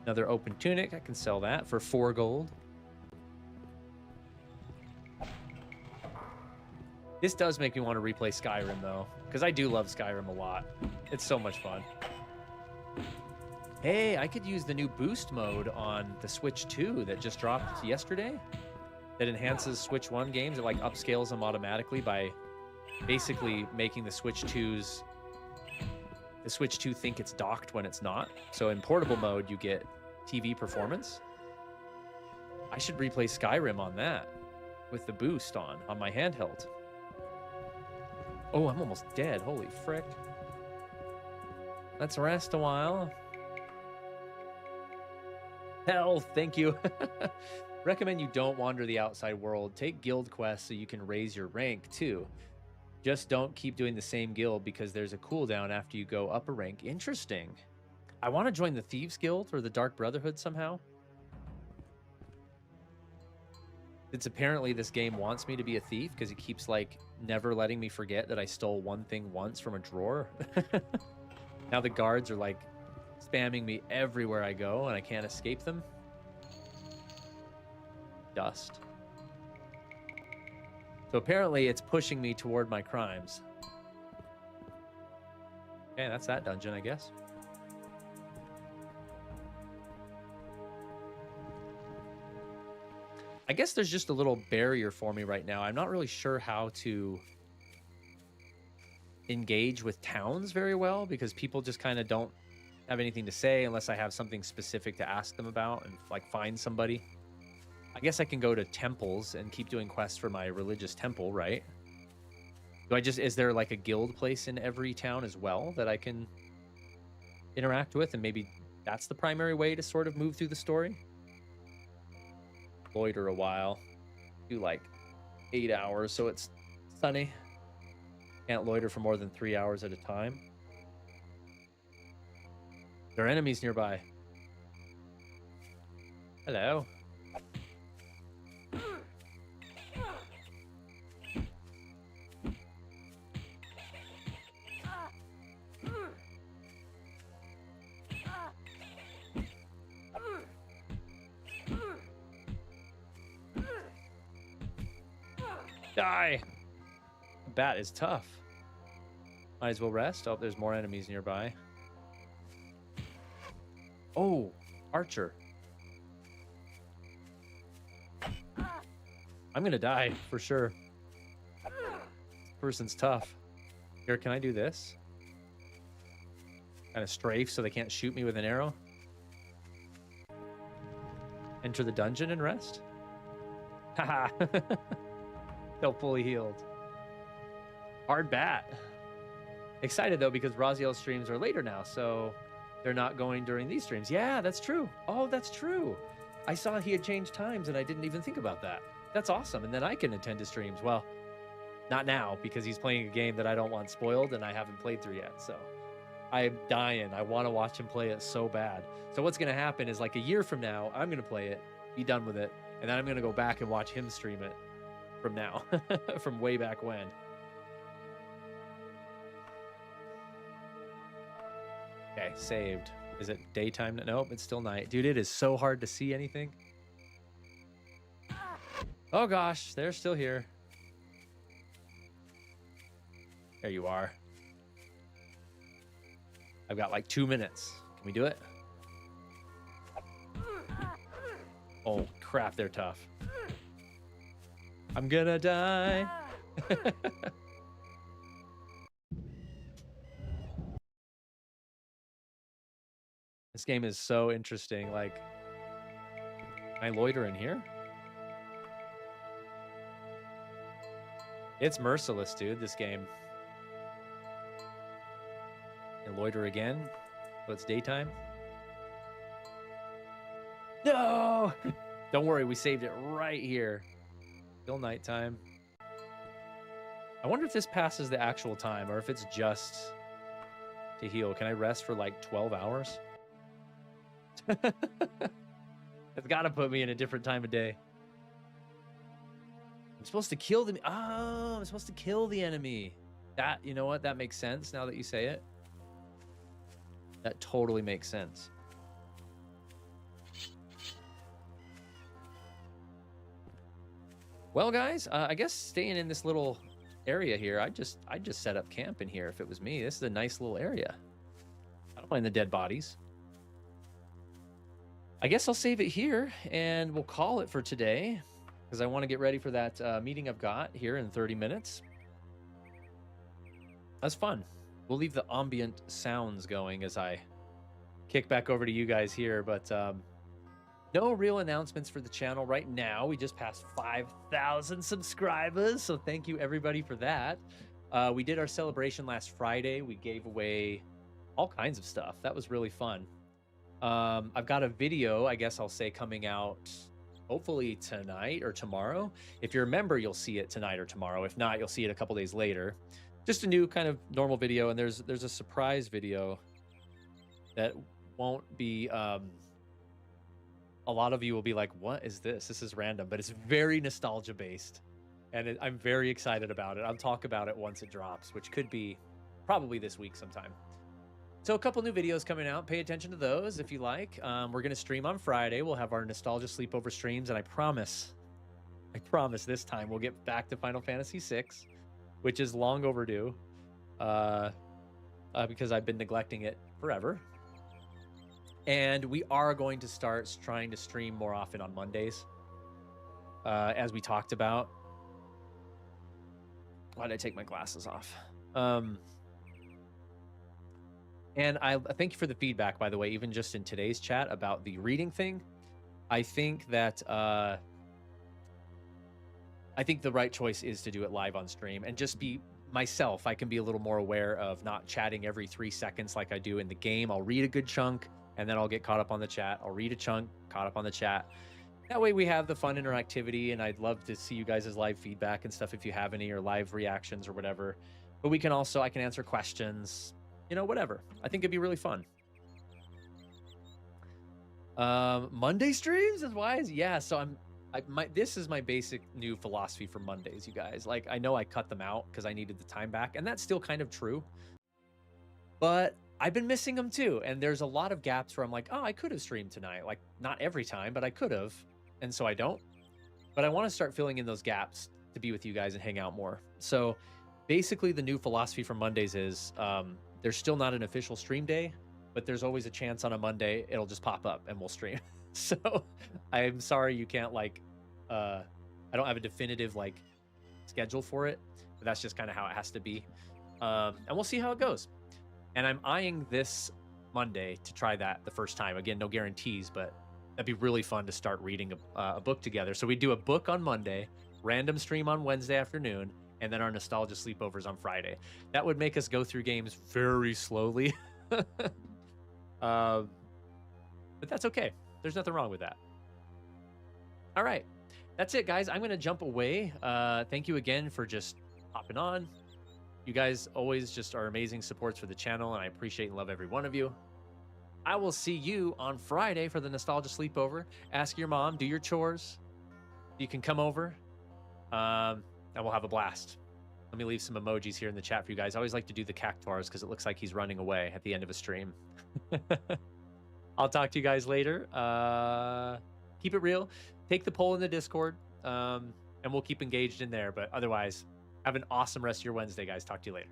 Another open tunic. I can sell that for 4 gold. This does make me want to replay Skyrim, though, because I do love Skyrim a lot. It's so much fun. Hey, I could use the new boost mode on the Switch 2 that just dropped yesterday. That enhances Switch 1 games. It like upscales them automatically by basically making the Switch 2 think it's docked when it's not. So in portable mode, you get TV performance. I should replay Skyrim on that with the boost on my handheld. Oh, I'm almost dead. Holy frick. Let's rest a while. Health, thank you. Recommend you don't wander the outside world. Take guild quests so you can raise your rank too. Just don't keep doing the same guild because there's a cooldown after you go up a rank. Interesting. I want to join the Thieves Guild or the Dark Brotherhood somehow. It's apparently this game wants me to be a thief because it keeps like never letting me forget that I stole one thing once from a drawer. Now the guards are like spamming me everywhere I go and I can't escape them. Dust. So apparently it's pushing me toward my crimes. Okay, that's that dungeon, I guess. I guess there's just a little barrier for me right now. I'm not really sure how to engage with towns very well because people just kind of don't have anything to say unless I have something specific to ask them about and like find somebody. I guess I can go to temples and keep doing quests for my religious temple, right? Is there like a guild place in every town as well that I can interact with? And maybe that's the primary way to sort of move through the story? Loiter a while. Do like 8 hours so it's sunny. Can't loiter for more than 3 hours at a time. There are enemies nearby. Hello. Die! The bat is tough. Might as well rest. Oh, there's more enemies nearby. Oh, archer. I'm gonna die for sure. This person's tough. Here, can I do this? Kind of strafe so they can't shoot me with an arrow. Enter the dungeon and rest. Haha. Still fully healed. Hard bat. Excited though because Raziel's streams are later now, so they're not going during these streams. Yeah, that's true. Oh, that's true. I saw he had changed times and I didn't even think about that. That's awesome. And then I can attend his streams. Well, not now because he's playing a game that I don't want spoiled and I haven't played through yet. So I'm dying. I want to watch him play it so bad. So what's going to happen is like a year from now, I'm going to play it, be done with it, and then I'm going to go back and watch him stream it from now, from way back when. Okay, saved. Is it daytime? Nope, it's still night. Dude, it is so hard to see anything. Oh gosh, they're still here. There you are. I've got like 2 minutes. Can we do it? Oh crap, they're tough. I'm gonna die. This game is so interesting. Like, can I loiter in here? It's merciless, dude, this game. And loiter again. So it's daytime. No! Don't worry, we saved it right here. Still nighttime. I wonder if this passes the actual time or if it's just to heal. Can I rest for like 12 hours? It's got to put me in a different time of day. I'm supposed to kill the... Oh, I'm supposed to kill the enemy. That, you know what? That makes sense now that you say it. That totally makes sense. Well, guys, I guess staying in this little area here, I'd just set up camp in here if it was me. This is a nice little area. I don't mind the dead bodies. I guess I'll save it here and we'll call it for today because I want to get ready for that meeting I've got here in 30 minutes. That's fun. We'll leave the ambient sounds going as I kick back over to you guys here, but no real announcements for the channel right now. We just passed 5,000 subscribers, so thank you everybody for that. We did our celebration last Friday. We gave away all kinds of stuff. That was really fun. I've got a video, I guess I'll say, coming out hopefully tonight or tomorrow. If you're a member, you'll see it tonight or tomorrow. If not, you'll see it a couple days later. Just a new kind of normal video, and there's a surprise video that won't be a lot of you will be like, "What is this? This is random," but it's very nostalgia based, and I'm very excited about it. I'll talk about it once it drops, which could be probably this week sometime. So a couple new videos coming out. Pay attention to those if you like. We're gonna stream on Friday. We'll have our nostalgia sleepover streams, and I promise this time we'll get back to Final Fantasy VI, which is long overdue, because I've been neglecting it forever. And we are going to start trying to stream more often on Mondays, as we talked about. Why did I take my glasses off? And I thank you for the feedback, by the way, even just in today's chat about the reading thing. I think that I think the right choice is to do it live on stream and just be myself. I can be a little more aware of not chatting every 3 seconds like I do in the game. I'll read a good chunk and then I'll get caught up on the chat. I'll read a chunk, caught up on the chat. That way we have the fun interactivity, and I'd love to see you guys' live feedback and stuff if you have any, or live reactions or whatever. But we can also, I can answer questions, you know, whatever. I think it'd be really fun. Monday streams is wise. Yeah, so this is my basic new philosophy for Mondays, you guys. Like, I know I cut them out because I needed the time back, and that's still kind of true. But I've been missing them too, and there's a lot of gaps where I'm like, oh, I could have streamed tonight. Like, not every time, but I could have, and so I don't. But I want to start filling in those gaps to be with you guys and hang out more. So basically, the new philosophy for Mondays is there's still not an official stream day, but there's always a chance on a Monday it'll just pop up and we'll stream. So I'm sorry you can't I don't have a definitive schedule for it, but that's just kind of how it has to be. And we'll see how it goes. And I'm eyeing this Monday to try that the first time. Again, no guarantees, but that'd be really fun to start reading a book together. So we do a book on Monday, random stream on Wednesday afternoon, and then our nostalgia sleepovers on Friday. That would make us go through games very slowly. But that's okay. There's nothing wrong with that. All right. That's it, guys. I'm going to jump away. Thank you again for just hopping on. You guys always just are amazing supports for the channel, and I appreciate and love every one of you. I will see you on Friday for the nostalgia sleepover. Ask your mom, do your chores. You can come over, and we'll have a blast. Let me leave some emojis here in the chat for you guys. I always like to do the cactuars because it looks like he's running away at the end of a stream. I'll talk to you guys later. Keep it real. Take the poll in the Discord, and we'll keep engaged in there. But otherwise, have an awesome rest of your Wednesday, guys. Talk to you later.